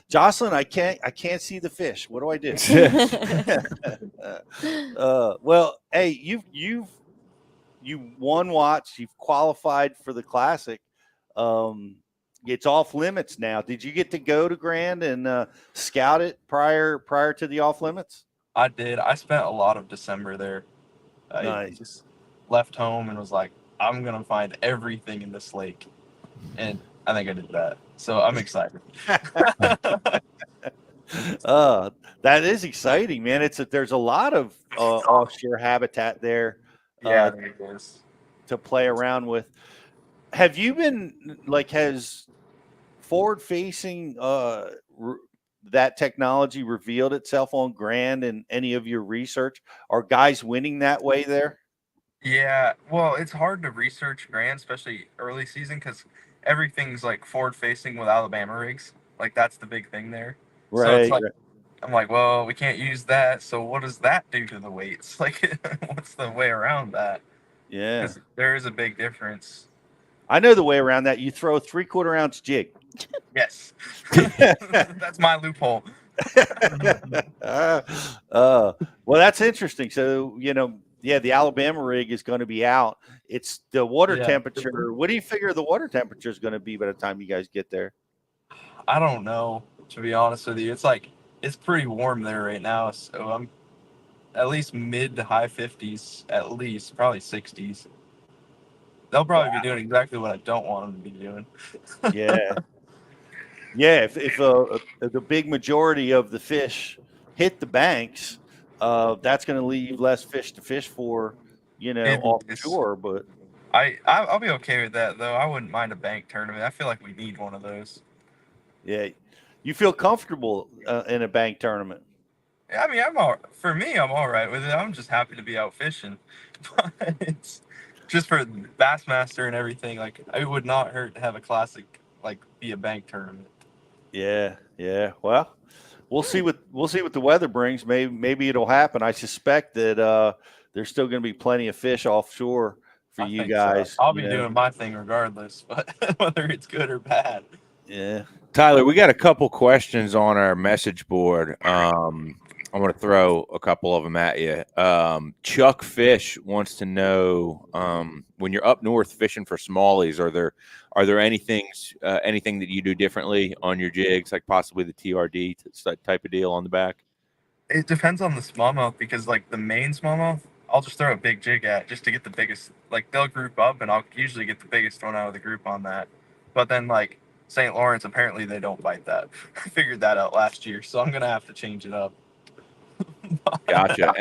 Jocelyn, I can't see the fish. What do I do? Well, hey, you won Watts. You've qualified for the Classic. It's off limits now. Did you get to go to Grand and scout it prior to the off limits? I did. I spent a lot of December there. I Nice. just left home and was like, I'm gonna find everything in this lake, and I think I did that. So I'm excited. That is exciting, man. There's a lot of offshore habitat there. Yeah, there it is. To play around with. Have you been has forward facing that technology revealed itself on Grand in any of your research? Are guys winning that way there? Yeah, well, it's hard to research Grand, especially early season, because everything's like forward facing with Alabama rigs. Like that's the big thing there. Right. So it's like I'm like, well, we can't use that. So what does that do to the weights? Like, what's the way around that? Yeah. Because there is a big difference. I know the way around that. You throw a 3/4 ounce jig. Yes. That's my loophole. Well, that's interesting. So, the Alabama rig is going to be out. It's the water temperature. What do you figure the water temperature is going to be by the time you guys get there? I don't know, to be honest with you. It's pretty warm there right now. So I'm at least mid to high 50s, at least, probably 60s. They'll probably be doing exactly what I don't want them to be doing. Yeah. Yeah. If the big majority of the fish hit the banks, that's going to leave less fish to fish for, offshore. But I'll be okay with that, though. I wouldn't mind a bank tournament. I feel like we need one of those. Yeah. You feel comfortable in a bank tournament? I mean, I'm all right with it. I'm just happy to be out fishing. But it's just for Bassmaster and everything. Like, it would not hurt to have a Classic, be a bank tournament. Yeah. Well, we'll see what the weather brings. Maybe it'll happen. I suspect that there's still going to be plenty of fish offshore for you guys. So. I'll be doing my thing regardless, but whether it's good or bad. Yeah. Tyler, we got a couple questions on our message board. I'm going to throw a couple of them at you. Chuck Fish wants to know, when you're up north fishing for smallies, are there anything that you do differently on your jigs, like possibly the TRD type of deal on the back? It depends on the smallmouth, because the Maine smallmouth, I'll just throw a big jig at just to get the biggest. They'll group up, and I'll usually get the biggest one out of the group on that. But then St. Lawrence, apparently they don't bite that. I figured that out last year, so I'm gonna have to change it up. Gotcha.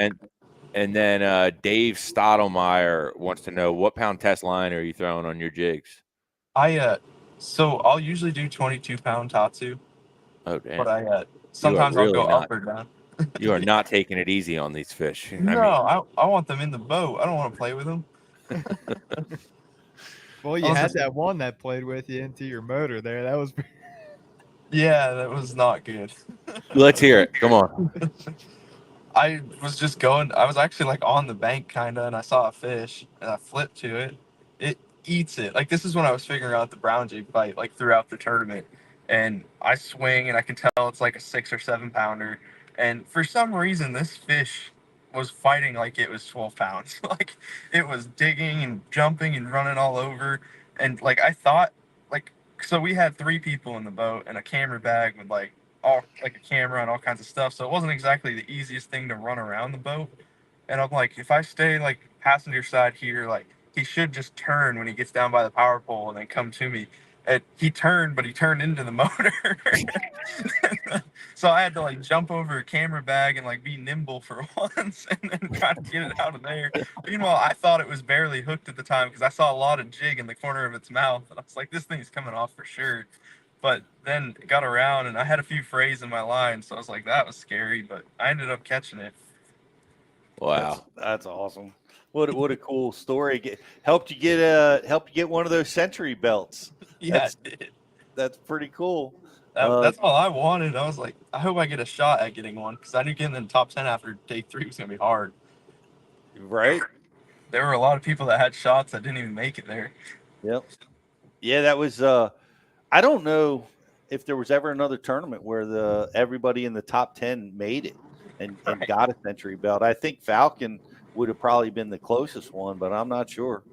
And then Dave Stottlemyre wants to know, what pound test line are you throwing on your jigs? So I'll usually do 22-pound Tatsu. Oh damn! But sometimes I'll go up or down. You are not taking it easy on these fish. I want them in the boat. I don't want to play with them. Well, you had that one that played with you into your motor there. That was. Yeah, that was not good. Let's hear it. Come on. I was just going. I was actually on the bank and I saw a fish and I flipped to it. It eats it. This is when I was figuring out the brown jig bite throughout the tournament, and I swing and I can tell it's a 6 or 7 pounder, and for some reason this fish was fighting like it was 12 pounds. It was digging and jumping and running all over, and I thought so we had 3 people in the boat and a camera bag with like a camera and all kinds of stuff. So it wasn't exactly the easiest thing to run around the boat. And I'm like, if I stay like passenger side here, like he should just turn when he gets down by the power pole and then come to me. And he turned, but he turned into the motor. So I had to like jump over a camera bag and like be nimble for once and then try to get it out of there. Meanwhile, I thought it was barely hooked at the time because I saw a lot of jig in the corner of its mouth. And I was like, this thing's coming off for sure. But then it got around and I had a few frays in my line. So I was like, that was scary, but I ended up catching it. Wow. That's awesome. What a cool story. Helped you get one of those Century belts. Yeah, That's pretty cool. that's all I wanted. I was like, I hope I get a shot at getting one because I knew getting in the top 10 after day 3 was gonna be hard. Right. There were a lot of people that had shots that didn't even make it there. Yep. Yeah, that was. I don't know if there was ever another tournament where everybody in the top 10 made it and Right. got a Century belt. I think Falcon would have probably been the closest one, but I'm not sure.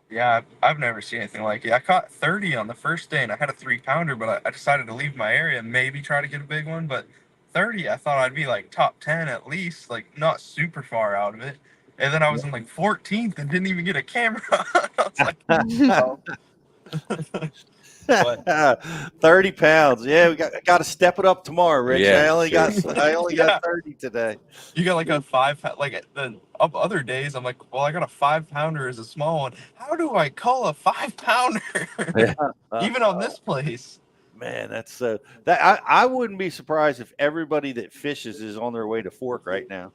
Yeah, I've never seen anything like it. I caught 30 on the first day and I had a 3-pounder, but I decided to leave my area and maybe try to get a big one. But 30, I thought I'd be like top 10 at least, like not super far out of it. And then I was in like 14th and didn't even get a camera. I was like, oh. But 30 pounds. Yeah, we got to step it up tomorrow, Rich. Yeah, I only Yeah. got 30 today. You got like a 5, like the other days, I'm like, well, I got a 5-pounder as a small one. How do I call a 5-pounder? Even on this place. Man, that's so that I wouldn't be surprised if everybody that fishes is on their way to Fork right now.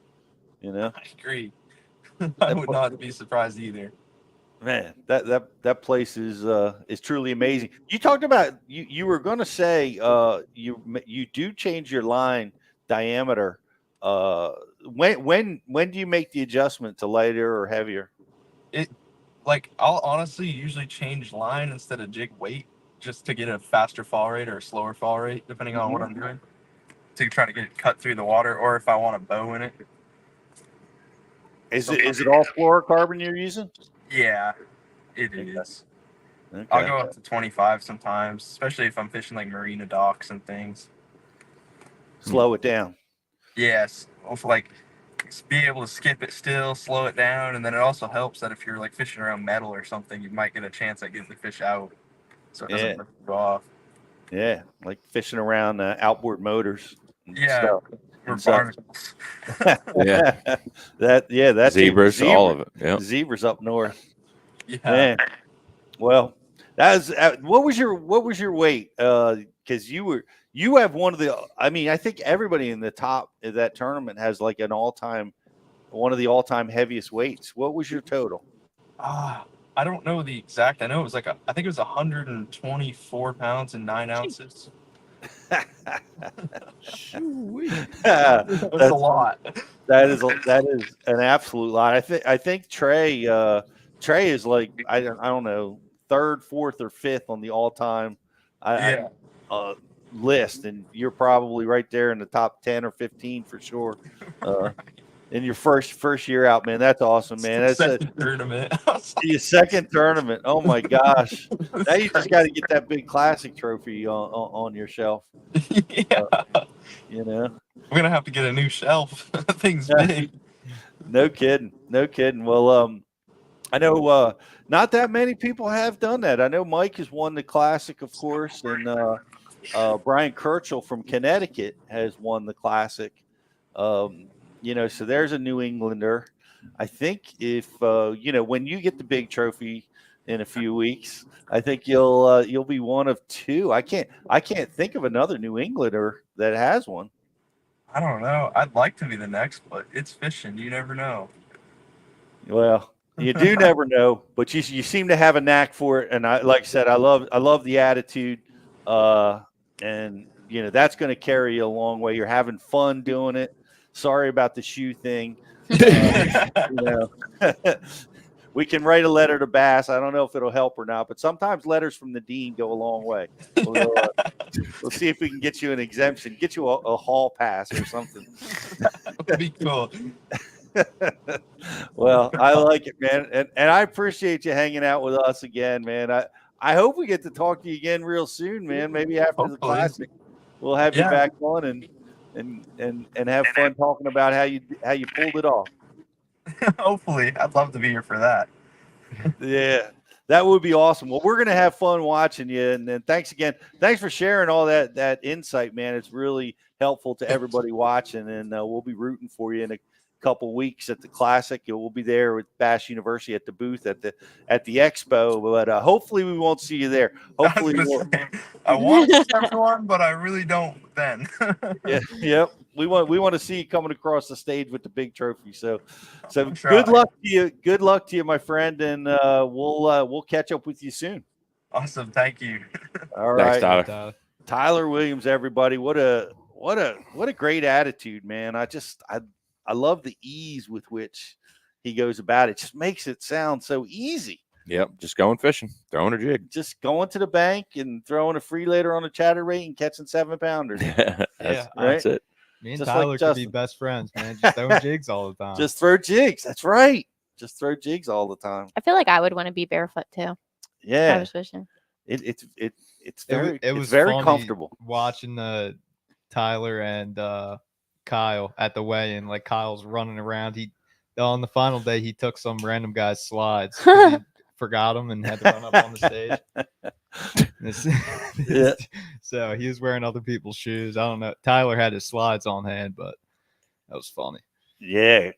You know, I agree. I would not be surprised either. man, that place is truly amazing. You talked about you were going to say you do change your line diameter. When do you make the adjustment to lighter or heavier? Like, I'll honestly usually change line instead of jig weight just to get a faster fall rate or a slower fall rate, depending on what I'm doing, to try to get it cut through the water, or if I want a bow in it. Is it all fluorocarbon you're using? Yeah, it is. Okay. I'll go up to 25 sometimes, especially if I'm fishing like marina docks and things. Slow it down. Yes, also like be able to skip it still, slow it down, and then it also helps that if you're like fishing around metal or something, you might get a chance at getting the fish out, so it doesn't rip you off. Yeah, like fishing around outboard motors. Yeah, or barnacles. Yeah. That's Zebras, all of it. Yeah. Zebras up north. Yeah. Man. Well, that was what was your weight? Because you have one of the. I mean, I think everybody in the top of that tournament has like one of the all-time heaviest weights. What was your total? I don't know the exact. I know it was like I think it was 124 pounds and 9 ounces. That's a lot. That is an absolute lot. I think Trey is like I don't know, 3rd, 4th, or 5th on the all-time list, and you're probably right there in the top 10 or 15 for sure. In your first year out, man, that's awesome, man. That's second tournament. Your second tournament. Oh my gosh! Now you just got to get that big classic trophy on your shelf. Yeah. You know, we're gonna have to get a new shelf. That thing's big. No kidding. Well, I know not that many people have done that. I know Mike has won the classic, of course, and Brian Kirchhoff from Connecticut has won the classic. You know, so there's a New Englander. I think if when you get the big trophy in a few weeks, I think you'll be one of 2. I can't think of another New Englander that has one. I don't know. I'd like to be the next, but it's fishing. You never know. Well, you do never know, but you seem to have a knack for it. And like I said, I love the attitude, and that's going to carry you a long way. You're having fun doing it. Sorry about the shoe thing. We can write a letter to Bass. I don't know if it'll help or not, but sometimes letters from the dean go a long way. We'll see if we can get you an exemption, get you a hall pass or something. That'd be cool. Well, I like it, man, and I appreciate you hanging out with us again, man. I hope we get to talk to you again real soon, man. Maybe after the Hopefully. Classic, we'll have you Yeah. back on and have fun talking about how you pulled it off. Hopefully. I'd love to be here for that. Yeah, that would be awesome. Well, we're going to have fun watching you. And then thanks again. Thanks for sharing all that insight, man. It's really helpful to everybody watching. And we'll be rooting for you in a couple weeks at the Classic. We'll be there with Bass University at the booth at the expo. But hopefully we won't see you there. Hopefully I want to start one, but I really don't then. Yeah, yep. We want to see you coming across the stage with the big trophy. So Try. good luck to you. Good luck to you, my friend, and we'll catch up with you soon. Awesome. Thank you. All right. Thanks, Tyler. Tyler Williams, everybody. What a great attitude, man. I love the ease with which he goes about it. Just makes it sound so easy. Yep, just going fishing, throwing a jig. Just going to the bank and throwing a free later on a chatterbait and catching 7-pounders. That's it. Me and Just Tyler like could be Justin. best friends, man. Just throwing jigs all the time. Just throw jigs. That's right. Just throw jigs all the time. I feel like I would want to be barefoot too. I Yeah, was fishing. it's It was very funny comfortable. watching Tyler and Kyle at the weigh-in. Like Kyle's running around. On the final day he took some random guy's slides. 'Cause he forgot them and had to run up on the stage. Yeah. So he was wearing other people's shoes. I don't know. Tyler had his slides on hand, but that was funny. Yeah,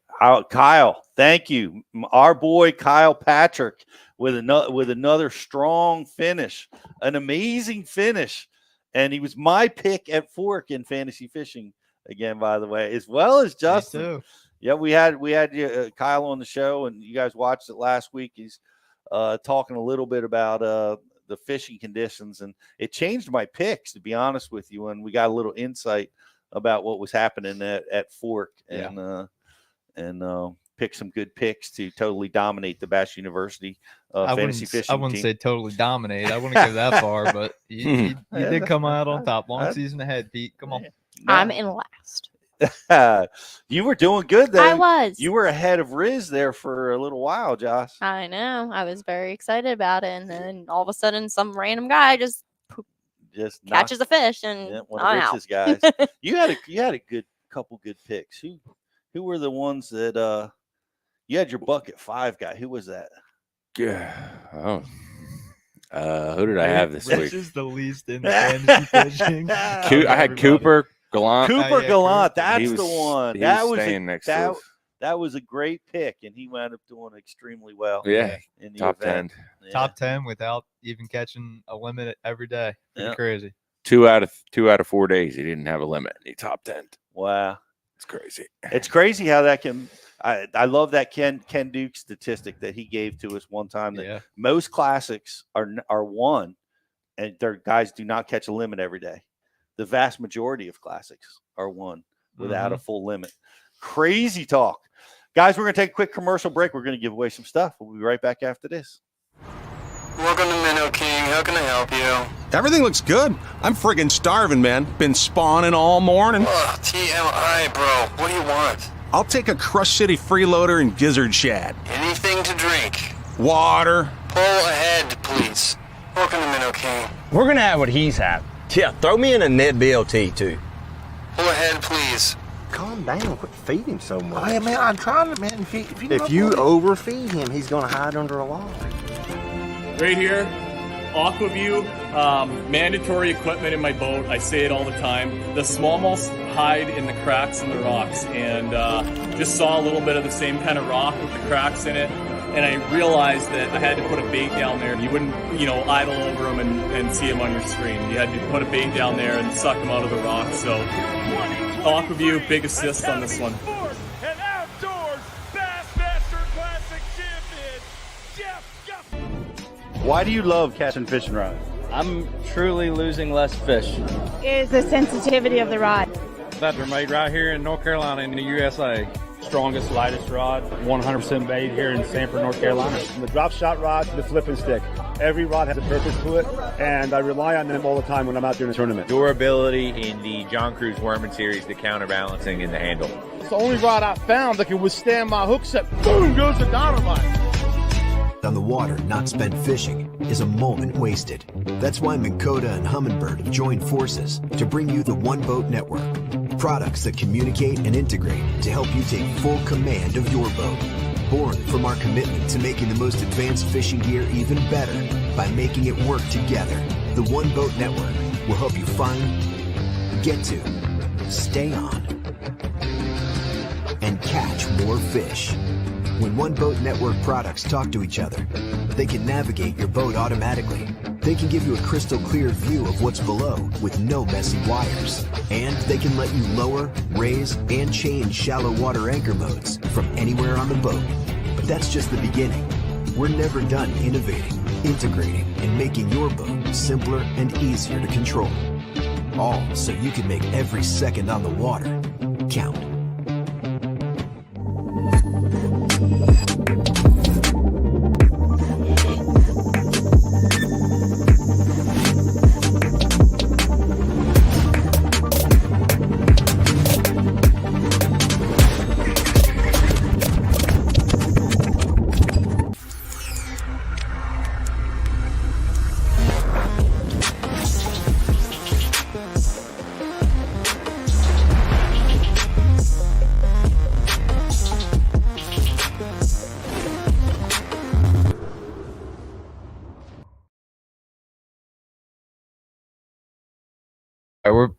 Kyle, thank you. Our boy Kyle Patrick with another strong finish, an amazing finish, and he was my pick at Fork in fantasy fishing again, by the way, as well as Justin. Me too. Yeah, we had Kyle on the show, and you guys watched it last week. He's talking a little bit about the fishing conditions, and it changed my picks, to be honest with you. And we got a little insight about what was happening at Fork, and pick some good picks to totally dominate the Bass University fantasy fishing. I wouldn't team. say totally dominate. I wouldn't go that far, but he did come out on top. Long season ahead, Pete. Come on. I'm in last. You were doing good though. I was. You were ahead of Riz there for a little while, Josh. I know. I was very excited about it, and then all of a sudden, some random guy just catches a fish, and one I'm of out. Rich's guys. you had a good couple good picks. Who were the ones that you had your bucket 5 guy? Who was that? Yeah. Oh. Who did I have this Rich week? is the least in fantasy fishing. I had Cooper Gallant. Cooper yeah, Gallant. Cooper. That's He the was- one. he That was was staying next to us. that was a great pick, and he wound up doing extremely well. Yeah, in the top event. 10. Yeah. Top 10 without even catching a limit every day. Pretty Yeah. crazy. 2 out of 4 days he didn't have a limit. He top 10. Wow. It's crazy. It's crazy how that can. I love that Ken Duke statistic that he gave to us one time. That Yeah. most classics are won, and their guys do not catch a limit every day. The vast majority of classics are won without a full limit. Crazy talk, guys. We're gonna take a quick commercial break. We're gonna give away some stuff. We'll be right back after this. Welcome to Minnow King. How can I help you? Everything looks good. I'm friggin' starving, man. Been spawning all morning. Ugh, TMI, bro. What do you want? I'll take a Crush City freeloader and gizzard shad. Anything to drink. Water. Pull ahead, please. Welcome to Minnow King. We're gonna have what he's had. Yeah, throw me in a net BLT too. Pull ahead, please. Calm down. Quit feeding so much. Hey, man, I'm trying to, man. If you overfeed him, he's going to hide under a log. Right here, Aquaview, mandatory equipment in my boat. I say it all the time. The smallmouths hide in the cracks in the rocks, and just saw a little bit of the same kind of rock with the cracks in it. And I realized that I had to put a bait down there. You wouldn't, idle over them and see them on your screen. You had to put a bait down there and suck them out of the rock. So, Aquaview, big assist on this one. And outdoors Bassmaster Classic champion, Jeff. Why do you love catching fishing rods? I'm truly losing less fish. Is the sensitivity of the rod. That they're made right here in North Carolina in the USA. Strongest, lightest rod, 100% made here in Sanford, North Carolina. From the drop shot rod to the flipping stick. Every rod has a purpose to it, and I rely on them all the time when I'm out there in the tournament. Durability in the John Cruz Worming series, the counterbalancing in the handle. It's the only rod I found that can withstand my hook set. Boom goes the dynamite. On the water, not spent fishing. is a moment wasted. That's why Minn Kota and Humminbird have joined forces to bring you the One Boat Network. Products that communicate and integrate to help you take full command of your boat. Born from our commitment to making the most advanced fishing gear even better by making it work together. The One Boat Network will help you find, get to, stay on, and catch more fish. When One Boat Network products talk to each other, they can navigate your boat automatically. They can give you a crystal clear view of what's below with no messy wires. And they can let you lower, raise, and change shallow water anchor modes from anywhere on the boat. But that's just the beginning. We're never done innovating, integrating, and making your boat simpler and easier to control. All so you can make every second on the water count.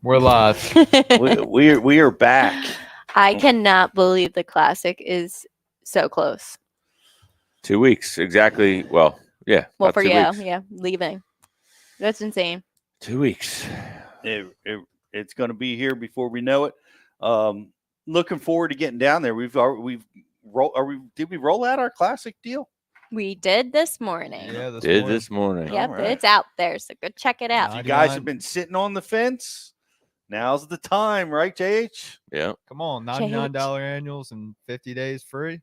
We're live. we are back. I cannot believe the classic is so close. 2 weeks exactly. Well, yeah. Well, about for 2 you, weeks. yeah, leaving. That's insane. 2 weeks. It's going to be here before we know it. Looking forward to getting down there. Did we roll out our classic deal? We did this morning. Yeah, This morning. Yep, All right. it's out there, so go check it out. You guys have been sitting on the fence. Now's the time, right, JH? Yeah. Come on, $99 annuals and 50 days free.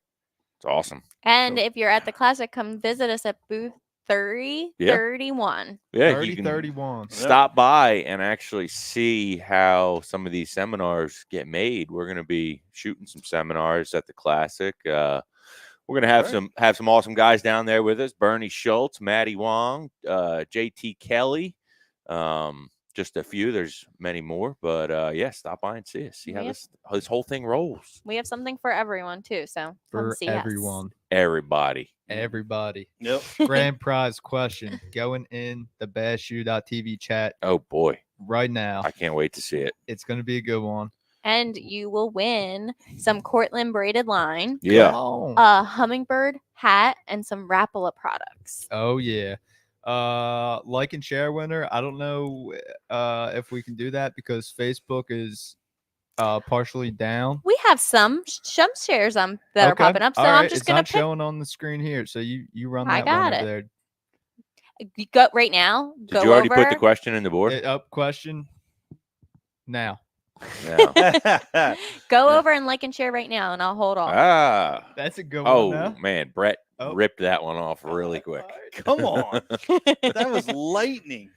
It's awesome. And if you're at the classic, come visit us at booth 3031. Yeah, you can 3031. stop by and actually see how some of these seminars get made. We're going to be shooting some seminars at the classic. We're going to have some awesome guys down there with us. Bernie Schultz, Maddie Wong, JT Kelly. Just a few. There's many more, but yeah, stop by and see us. See how this whole thing rolls. We have something for everyone too, so come For see us. everyone. Everybody. Yep. Grand prize question going in the BassShoe.tv chat. Oh boy. Right now. I can't wait to see it. It's going to be a good one. And you will win some Cortland braided line. Yeah. A Humminbird hat and some Rapala products. Oh yeah. Like and share winner. I don't know if we can do that because Facebook is partially down. We have some shares that are popping up, so All I'm right. just It's gonna not pick. showing on the screen here, so you run I that got one it. over there. You go right now. Did you already put the question in the board? Up question now. No. Go over and like and share right now, and I'll hold off. That's a good Oh one. Now. man, Brett ripped that one off really quick. Come on. That was lightning.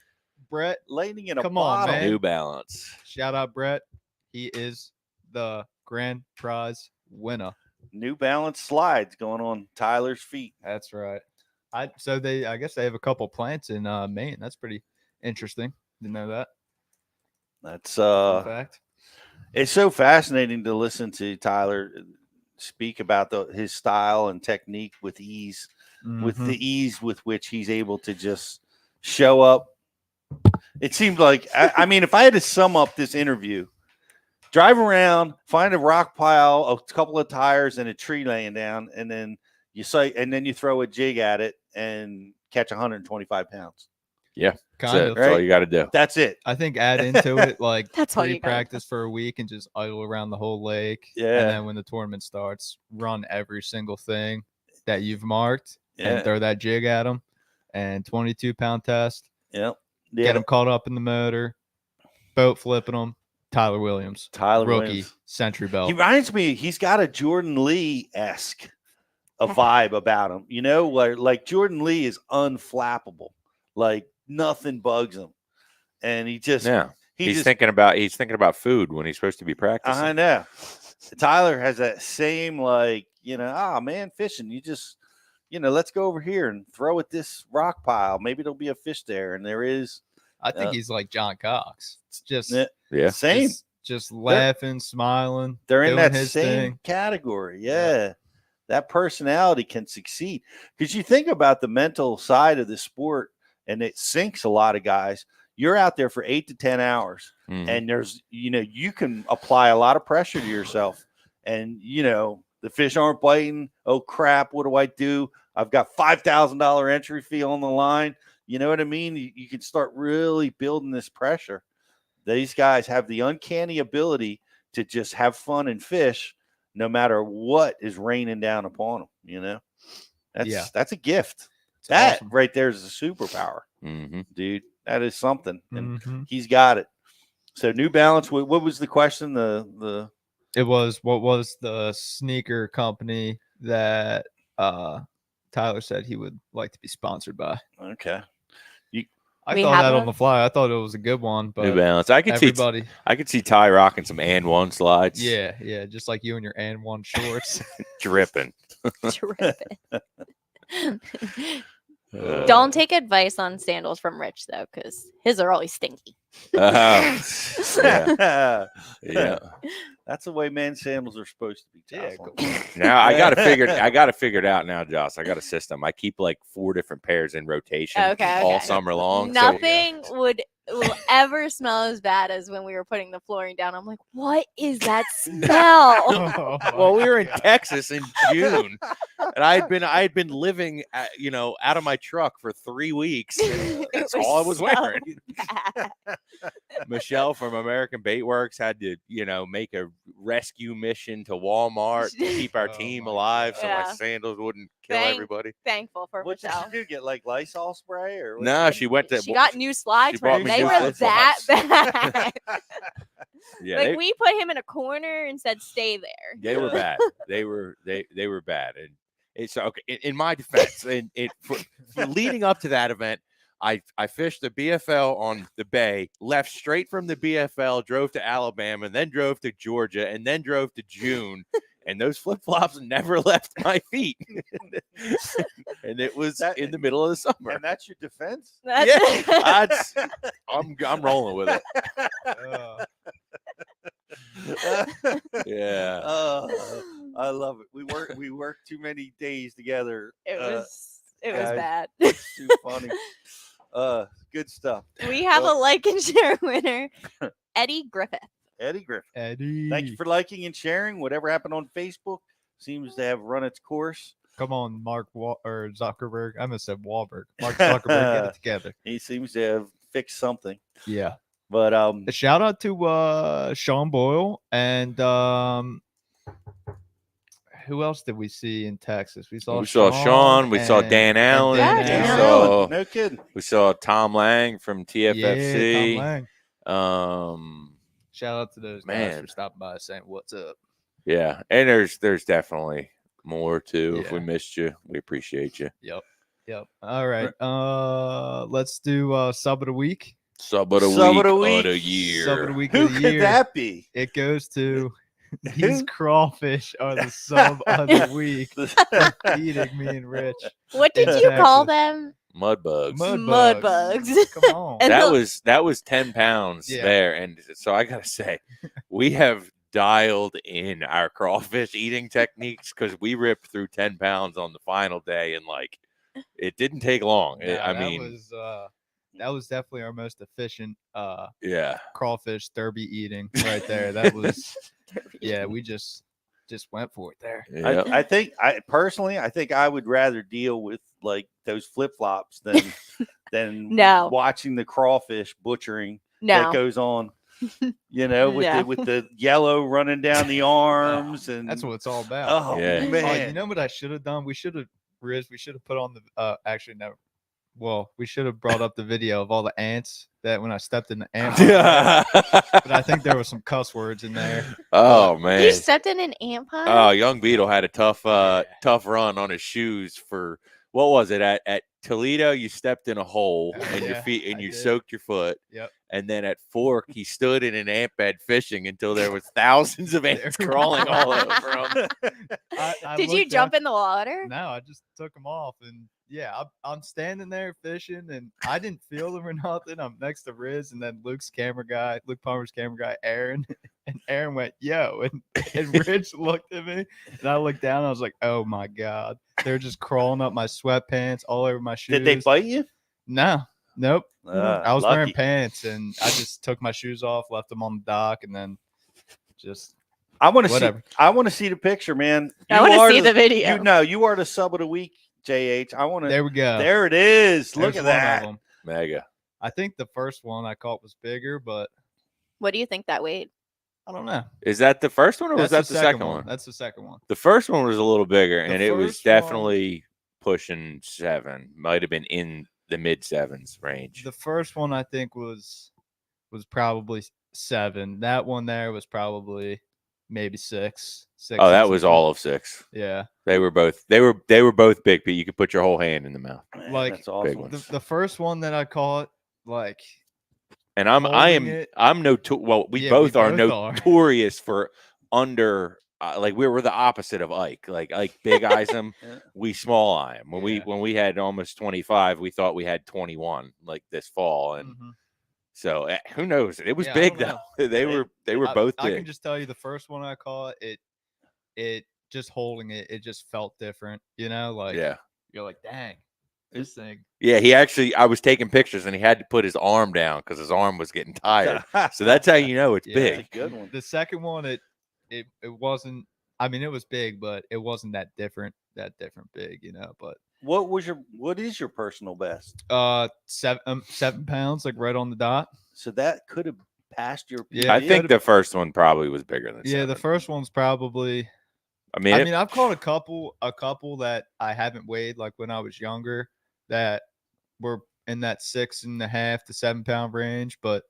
Brett, lightning in a come on, bottle. man. New Balance. Shout out Brett. He is the grand prize winner. New Balance slides going on Tyler's feet. That's right. I guess they have a couple plants in Maine. That's pretty interesting. Didn't know that. That's Fun fact. It's so fascinating to listen to Tyler speak about his style and technique with ease, with the ease with which he's able to just show up. It seemed like, I mean, if I had to sum up this interview, drive around, find a rock pile, a couple of tires, and a tree laying down, and then you throw a jig at it and catch 125 pounds. Yeah, Kind of. that's all you got to do. That's it. I think add into it like That's all you gotta practice for a week and just idle around the whole lake. Yeah. And then when the tournament starts, run every single thing that you've marked Yeah. and throw that jig at them and 22-pound test. Yep. Get them caught up in the motor, boat flipping them. Tyler Williams, rookie, Williams. Century Belt. He reminds me, he's got a Jordan Lee-esque a vibe about him. You know, like Jordan Lee is unflappable. Like nothing bugs him. And he just he's thinking about food when he's supposed to be practicing. I know. Tyler has that same, like, man, fishing. let's go over here and throw at this rock pile. Maybe there'll be a fish there, and there is. I think he's like John Cox. It's just same. Just laughing, smiling. They're in that his same thing. category. Yeah. That personality can succeed, because you think about the mental side of the sport, and it sinks a lot of guys. You're out there for 8 to 10 hours, and there's, you can apply a lot of pressure to yourself, and, the fish aren't biting. Oh, crap. What do I do? I've got $5,000 entry fee on the line. You know what I mean? You can start really building this pressure. These guys have the uncanny ability to just have fun and fish no matter what is raining down upon them. That's a gift. That awesome. Right there is a superpower, dude. That is something, and he's got it. So New Balance. What was the question? It was, what was the sneaker company that Tyler said he would like to be sponsored by? Okay. I thought that on the fly. I thought it was a good one, but New Balance. I could see Ty rocking some and one slides. Yeah, just like you and your and one shorts, dripping. Don't take advice on sandals from Rich though, because his are always stinky. Yeah. That's the way men's sandals are supposed to be. Now I gotta figure it out now, Josh. I got a system. I keep like 4 different pairs in rotation all summer long. Nothing will ever smell as bad as when we were putting the flooring down. I'm like, what is that smell? Well, we were in Texas in June, and I had been living out of my truck for 3 weeks. That's all I was wearing. Michelle from American Bait Works had to make a rescue mission to Walmart to keep our team alive, so my sandals wouldn't kill everybody. Thankful for what Michelle. Did you do? Get like Lysol spray or? No, she got new slides for him. They were that bad. Yeah, we put him in a corner and said, "Stay there." They were bad. They were bad, and it's okay. In my defense, for leading up to that event, I fished the BFL on the bay, left straight from the BFL, drove to Alabama, and then drove to Georgia, and then drove to June. And those flip-flops never left my feet. And it was in the middle of the summer. And that's your defense? I'm rolling with it. Yeah. I love it. We worked too many days together. It was bad. It's too funny. Good stuff. We have a like and share winner, Eddie Griffith. Eddie. Thank you for liking and sharing. Whatever happened on Facebook seems to have run its course. Come on, Mark or Zuckerberg. I almost said Wahlberg. Mark Zuckerberg, get it together. He seems to have fixed something. Yeah. But a shout out to Sean Boyle and who else did we see in Texas? We saw Sean. We saw Dan Allen. No kidding. We saw Tom Lang from TFFC. Yeah, Tom Lang. Shout out to those guys for stopping by saying what's up. Yeah, and there's definitely more too. Yeah. If we missed you, we appreciate you. Yep. All right. Let's do sub of the week. Sub of the week of the year. Sub of the week Who of the year. could that be? It goes to these crawfish are the sub of the week. Eating me and Rich. What did you call them? Mud bugs. Mud bugs. Come on. That was 10 pounds there. And so I gotta say, we have dialed in our crawfish eating techniques because we ripped through 10 pounds on the final day, and it didn't take long. That was definitely our most efficient crawfish derby eating right there. That was we just went for it there. Yep. I think I would rather deal with those flip-flops than watching the crawfish butchering that goes on. With the yellow running down the arms, and that's what it's all about. Oh man! You know what I should have done? We should have put on the actually no. Well, we should have brought up the video of all the ants that when I stepped in the ant pile. But I think there was some cuss words in there. Oh man! You stepped in an ant pile? Oh, Young Beetle had a tough run on his shoes for what was it at Toledo? You stepped in a hole and your Yeah, feet and I you did. soaked your foot. Yep. And then at Fork, he stood in an ant bed fishing until there was thousands of ants crawling all over him. I Did you looked jump down- in the water? No, I just took them off, and yeah, I'm standing there fishing, and I didn't feel them or nothing. I'm next to Riz, and then Luke Palmer's camera guy, Aaron, and Aaron went, "Yo," and Rich looked at me, and I looked down, and I was like, "Oh my god!" They're just crawling up my sweatpants, all over my shoes. Did they bite you? No, nope. I was wearing Lucky. pants, and I just took my shoes off, left them on the dock, and then just I want to see. whatever. I want to see the picture, man. I wanna are see the video. You are the sub of the week, JH. I want to. There we go. There it is. Look There's at one of that. them. Mega. I think the first one I caught was bigger, but What do you think that weighed? I don't know. Is that the first one or was that That's the second one? That's the second one. The first one was a little bigger, The and it was first one- definitely pushing 7. Might have been in the mid 7s range. The first one I think was probably 7. That one there was probably maybe 6. Oh, that was all of 6. Yeah. They were both both big, but you could put your whole hand in the mouth. Man, Like that's awesome. big ones. the first one that I caught, like And holding it- we Yeah, both we are both are. notorious for under like we were the opposite of Ike. Like Ike big eyes him, Yeah. we small eye him. When Yeah. we had almost 25, we thought we had 21 like this fall, and Mhm. so who knows? It was Yeah, I big don't though. They were both I can big. just tell you the first one I caught, it just holding it just felt different, like Yeah. you're like, dang, this thing. Yeah, I was taking pictures and he had to put his arm down because his arm was getting tired. So that's how you know it's Yeah. big. Good one. The second one, it wasn't. I mean, it was big, but it wasn't that different big, But What is your personal best? 7 pounds, like right on the dot. So that could have passed your. Yeah, I PB. think the first one probably was bigger than Yeah, the 7. first one's probably. I mean, I've caught a couple that I haven't weighed, like when I was younger, that were in that 6.5 to 7 pound range. But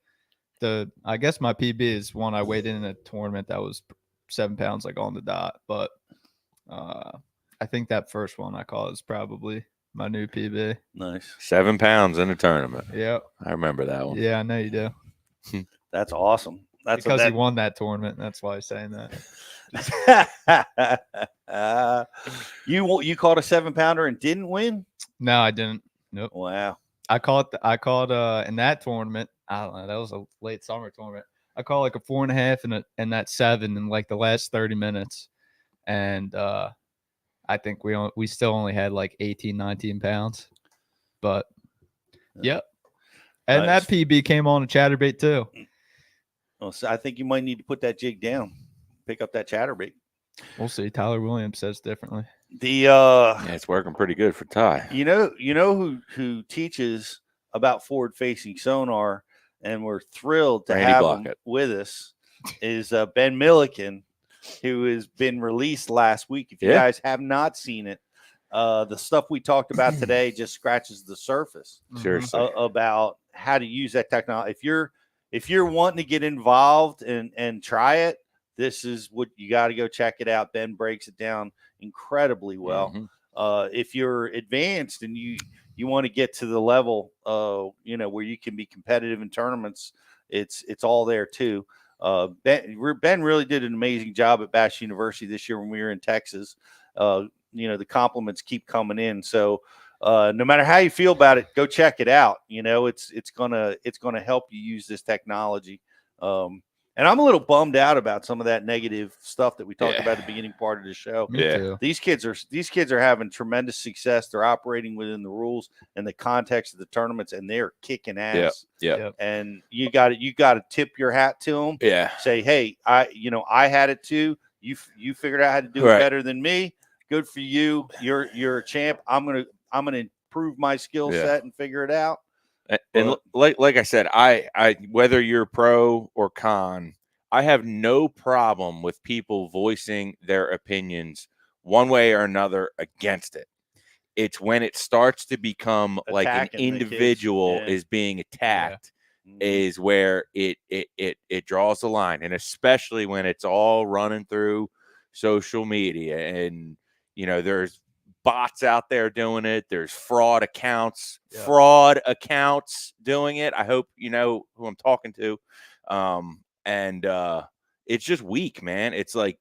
I guess my PB is one I weighed in a tournament that was 7 pounds, like on the dot. But I think that first one I caught is probably my new PB. Nice. 7 pounds in a tournament. Yep. I remember that one. Yeah, I know you do. That's awesome. That's Because he won that tournament. That's why he's saying that. You caught a 7 pounder and didn't win? No, I didn't. Nope. Wow. I caught in that tournament. I don't know. That was a late summer tournament. I caught like a 4.5 and that 7 in like the last 30 minutes. And I think we still only had like 18, 19 pounds. But yep. And Nice. that PB came on a chatterbait too. Well, so I think you might need to put that jig down. Pick up that chatterbait. We'll see. Tyler Williams says differently. Yeah, it's working pretty good for Ty. You know who teaches about forward facing sonar, and we're thrilled to Randy have him Blockett. with us, is Ben Milliken, who has been released last week. If you Yeah. guys have not seen it, the stuff we talked about today just scratches the surface Seriously. about how to use that technology. If you're wanting to get involved and try it, this is what you got to go check it out. Ben breaks it down incredibly well. If you're advanced and you want to get to the level where you can be competitive in tournaments, it's all there too. Ben really did an amazing job at Bass University this year when we were in Texas. The compliments keep coming in. So no matter how you feel about it, go check it out. It's gonna help you use this technology. And I'm a little bummed out about some of that negative stuff that we talked about at the beginning part of the show. Me too. These kids are having tremendous success. They're operating within the rules and the context of the tournaments, and they're kicking ass. Yep. And you got to tip your hat to them. Yeah. Say, hey, I had it too. You figured out how to do it better than me. Good for you. You're a champ. I'm gonna improve my skill set and figure it out. And like I said, I whether you're pro or con, I have no problem with people voicing their opinions one way or another against it. It's when it starts to become like an Attacking the kids. individual Yeah. is being attacked is where it draws the line. And especially when it's all running through social media and there's bots out there doing it. There's fraud accounts doing it. I hope you know who I'm talking to. And it's just weak, man. It's like,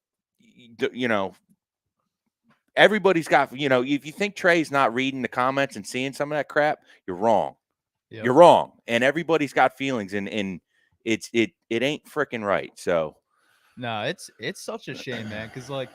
you know, everybody's got, you know, if you think Trey's not reading the comments and seeing some of that crap, you're wrong. Yep. You're wrong. And everybody's got feelings, and it ain't freaking right. So no, it's such a shame, man, because like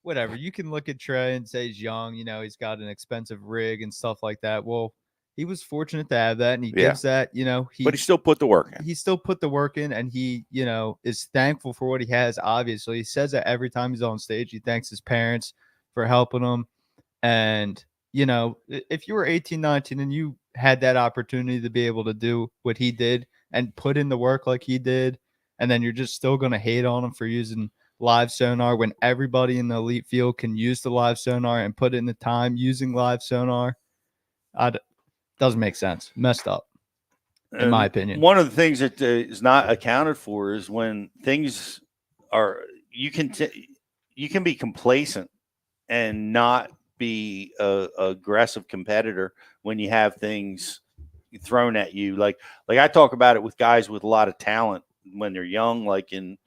whatever, you can look at Trey and say he's young, you know, he's got an expensive rig and stuff like that. Well, he was fortunate to have that, and he gives that, you know, but he still put the work in. He still put the work in, and he, you know, is thankful for what he has. Obviously, he says that every time he's on stage. He thanks his parents for helping him. And, you know, if you were 18, 19 and you had that opportunity to be able to do what he did and put in the work like he did, and then you're just still going to hate on him for using live sonar when everybody in the elite field can use the live sonar and put in the time using live sonar, doesn't make sense. Messed up, in my opinion. One of the things that is not accounted for is when things are, you can be complacent and not be a aggressive competitor when you have things thrown at you. Like I talk about it with guys with a lot of talent when they're young, like in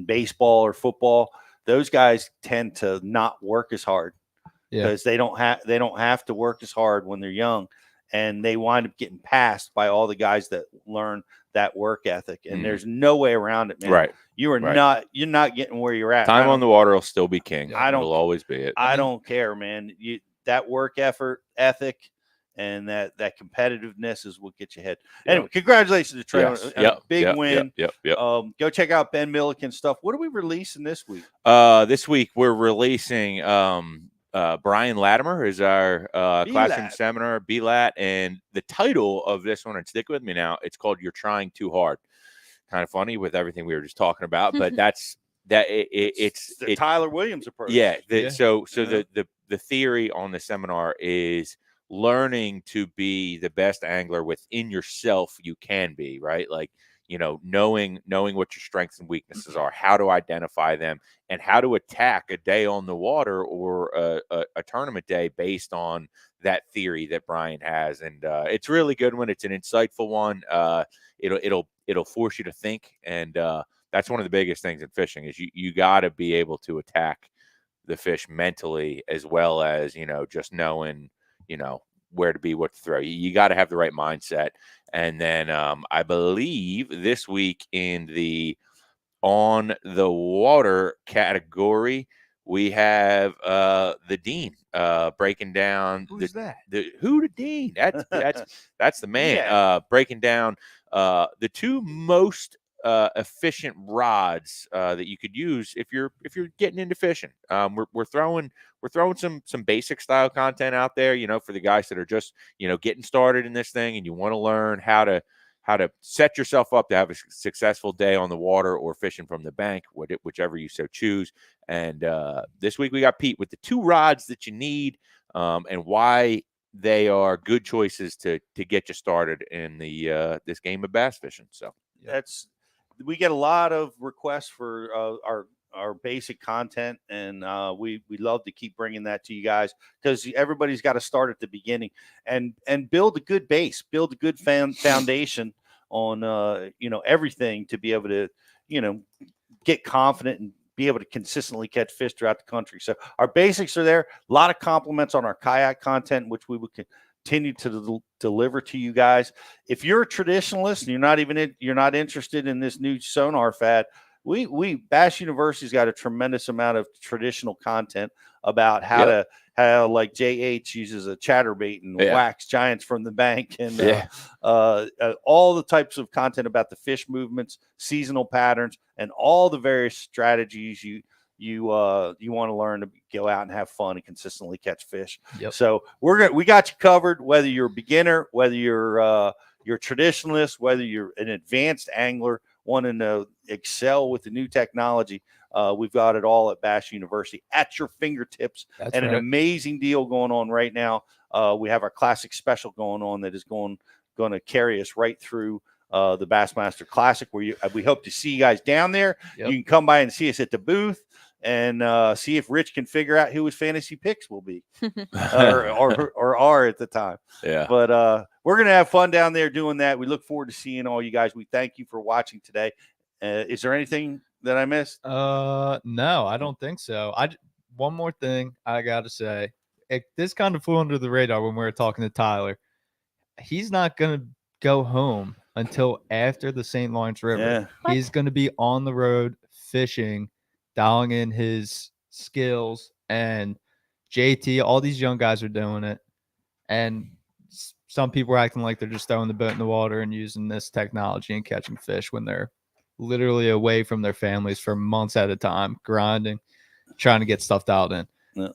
baseball or football. Those guys tend to not work as hard because they don't have to work as hard when they're young, and they wind up getting passed by all the guys that learn that work ethic. And there's no way around it, man. Right. You're not getting where you're at. Time on the water will still be king. It'll always be it. I don't care, man. That work ethic and that competitiveness is what gets you ahead. Anyway, congratulations to Trey on a big win. Yep. Go check out Ben Milliken's stuff. What are we releasing this week? This week we're releasing Brian Latimer is our classroom seminar, BLAT, and the title of this one, and stick with me now, it's called "You're Trying Too Hard." Kind of funny with everything we were just talking about, but it's the Tyler Williams approach. Yeah. So the theory on the seminar is learning to be the best angler within yourself you can be, right? Like, you know, knowing what your strengths and weaknesses are, how to identify them, and how to attack a day on the water or a tournament day based on that theory that Brian has. And it's really good when it's an insightful one. It'll force you to think, and that's one of the biggest things in fishing is you got to be able to attack the fish mentally as well as, you know, just knowing, you know, where to be, what to throw. You got to have the right mindset. And then I believe this week in the on the water category, we have the Dean breaking down. Who's that? The Dean? That's the man. Breaking down the two most efficient rods that you could use if you're getting into fishing. We're throwing some basic style content out there, you know, for the guys that are just, you know, getting started in this thing and you want to learn how to set yourself up to have a successful day on the water or fishing from the bank, whichever you so choose. And this week we got Pete with the two rods that you need and why they are good choices to get you started in the this game of bass fishing. So we get a lot of requests for our basic content, and we love to keep bringing that to you guys because everybody's got to start at the beginning and build a good base, build a good foundation on you know, everything to be able to, you know, get confident and be able to consistently catch fish throughout the country. So our basics are there. A lot of compliments on our kayak content, which we would continue to deliver to you guys. If you're a traditionalist and you're not interested in this new sonar fad, Bass University's got a tremendous amount of traditional content about how like JH uses a chatterbait and whacks giants from the bank, and all the types of content about the fish movements, seasonal patterns, and all the various strategies you want to learn to go out and have fun and consistently catch fish. So we got you covered, whether you're a beginner, whether you're a traditionalist, whether you're an advanced angler wanting to excel with the new technology. We've got it all at Bass University at your fingertips. An amazing deal going on right now. We have our classic special going on that is going to carry us right through the Bassmaster Classic, where we hope to see you guys down there. You can come by and see us at the booth and see if Rich can figure out who his fantasy picks will be or are at the time. Yeah. But we're going to have fun down there doing that. We look forward to seeing all you guys. We thank you for watching today. Is there anything that I missed? No, I don't think so. One more thing I got to say. This kind of flew under the radar when we were talking to Tyler. He's not going to go home until after the St. Lawrence River. Yeah. He's going to be on the road fishing, dialing in his skills, and JT, all these young guys are doing it. And some people are acting like they're just throwing the boat in the water and using this technology and catching fish when they're literally away from their families for months at a time, grinding, trying to get stuff dialed in. Yeah.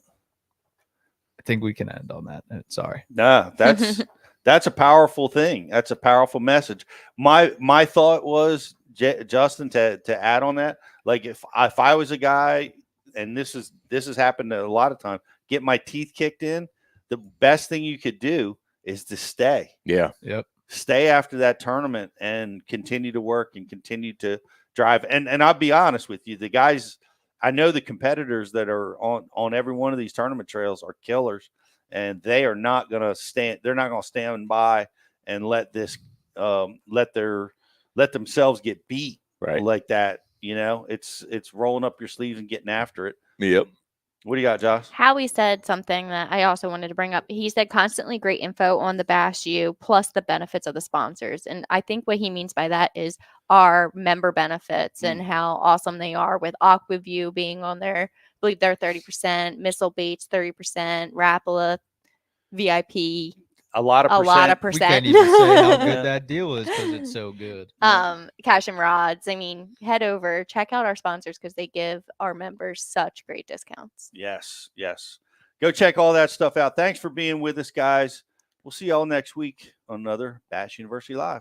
I think we can end on that. Sorry. No, that's a powerful thing. That's a powerful message. My thought was, Justin, to add on that, like if I was a guy, and this has happened a lot of times, get my teeth kicked in, the best thing you could do is to stay. Yeah. Yep. Stay after that tournament and continue to work and continue to drive. And I'll be honest with you, the guys, I know the competitors that are on every one of these tournament trails are killers, and they are not going to stand. They're not going to stand by and let this let themselves get beat like that. You know, it's rolling up your sleeves and getting after it. Yep. What do you got, Josh? Howie said something that I also wanted to bring up. He said constantly great info on the Bass U plus the benefits of the sponsors. And I think what he means by that is our member benefits and how awesome they are, with AquaView being on there. I believe they're 30%, Missile Baits 30%, Rapala VIP. A lot of We can't even say how good that deal is because it's so good. Cash and Rods. I mean, head over, check out our sponsors because they give our members such great discounts. Yes. Go check all that stuff out. Thanks for being with us, guys. We'll see y'all next week on another Bass University Live.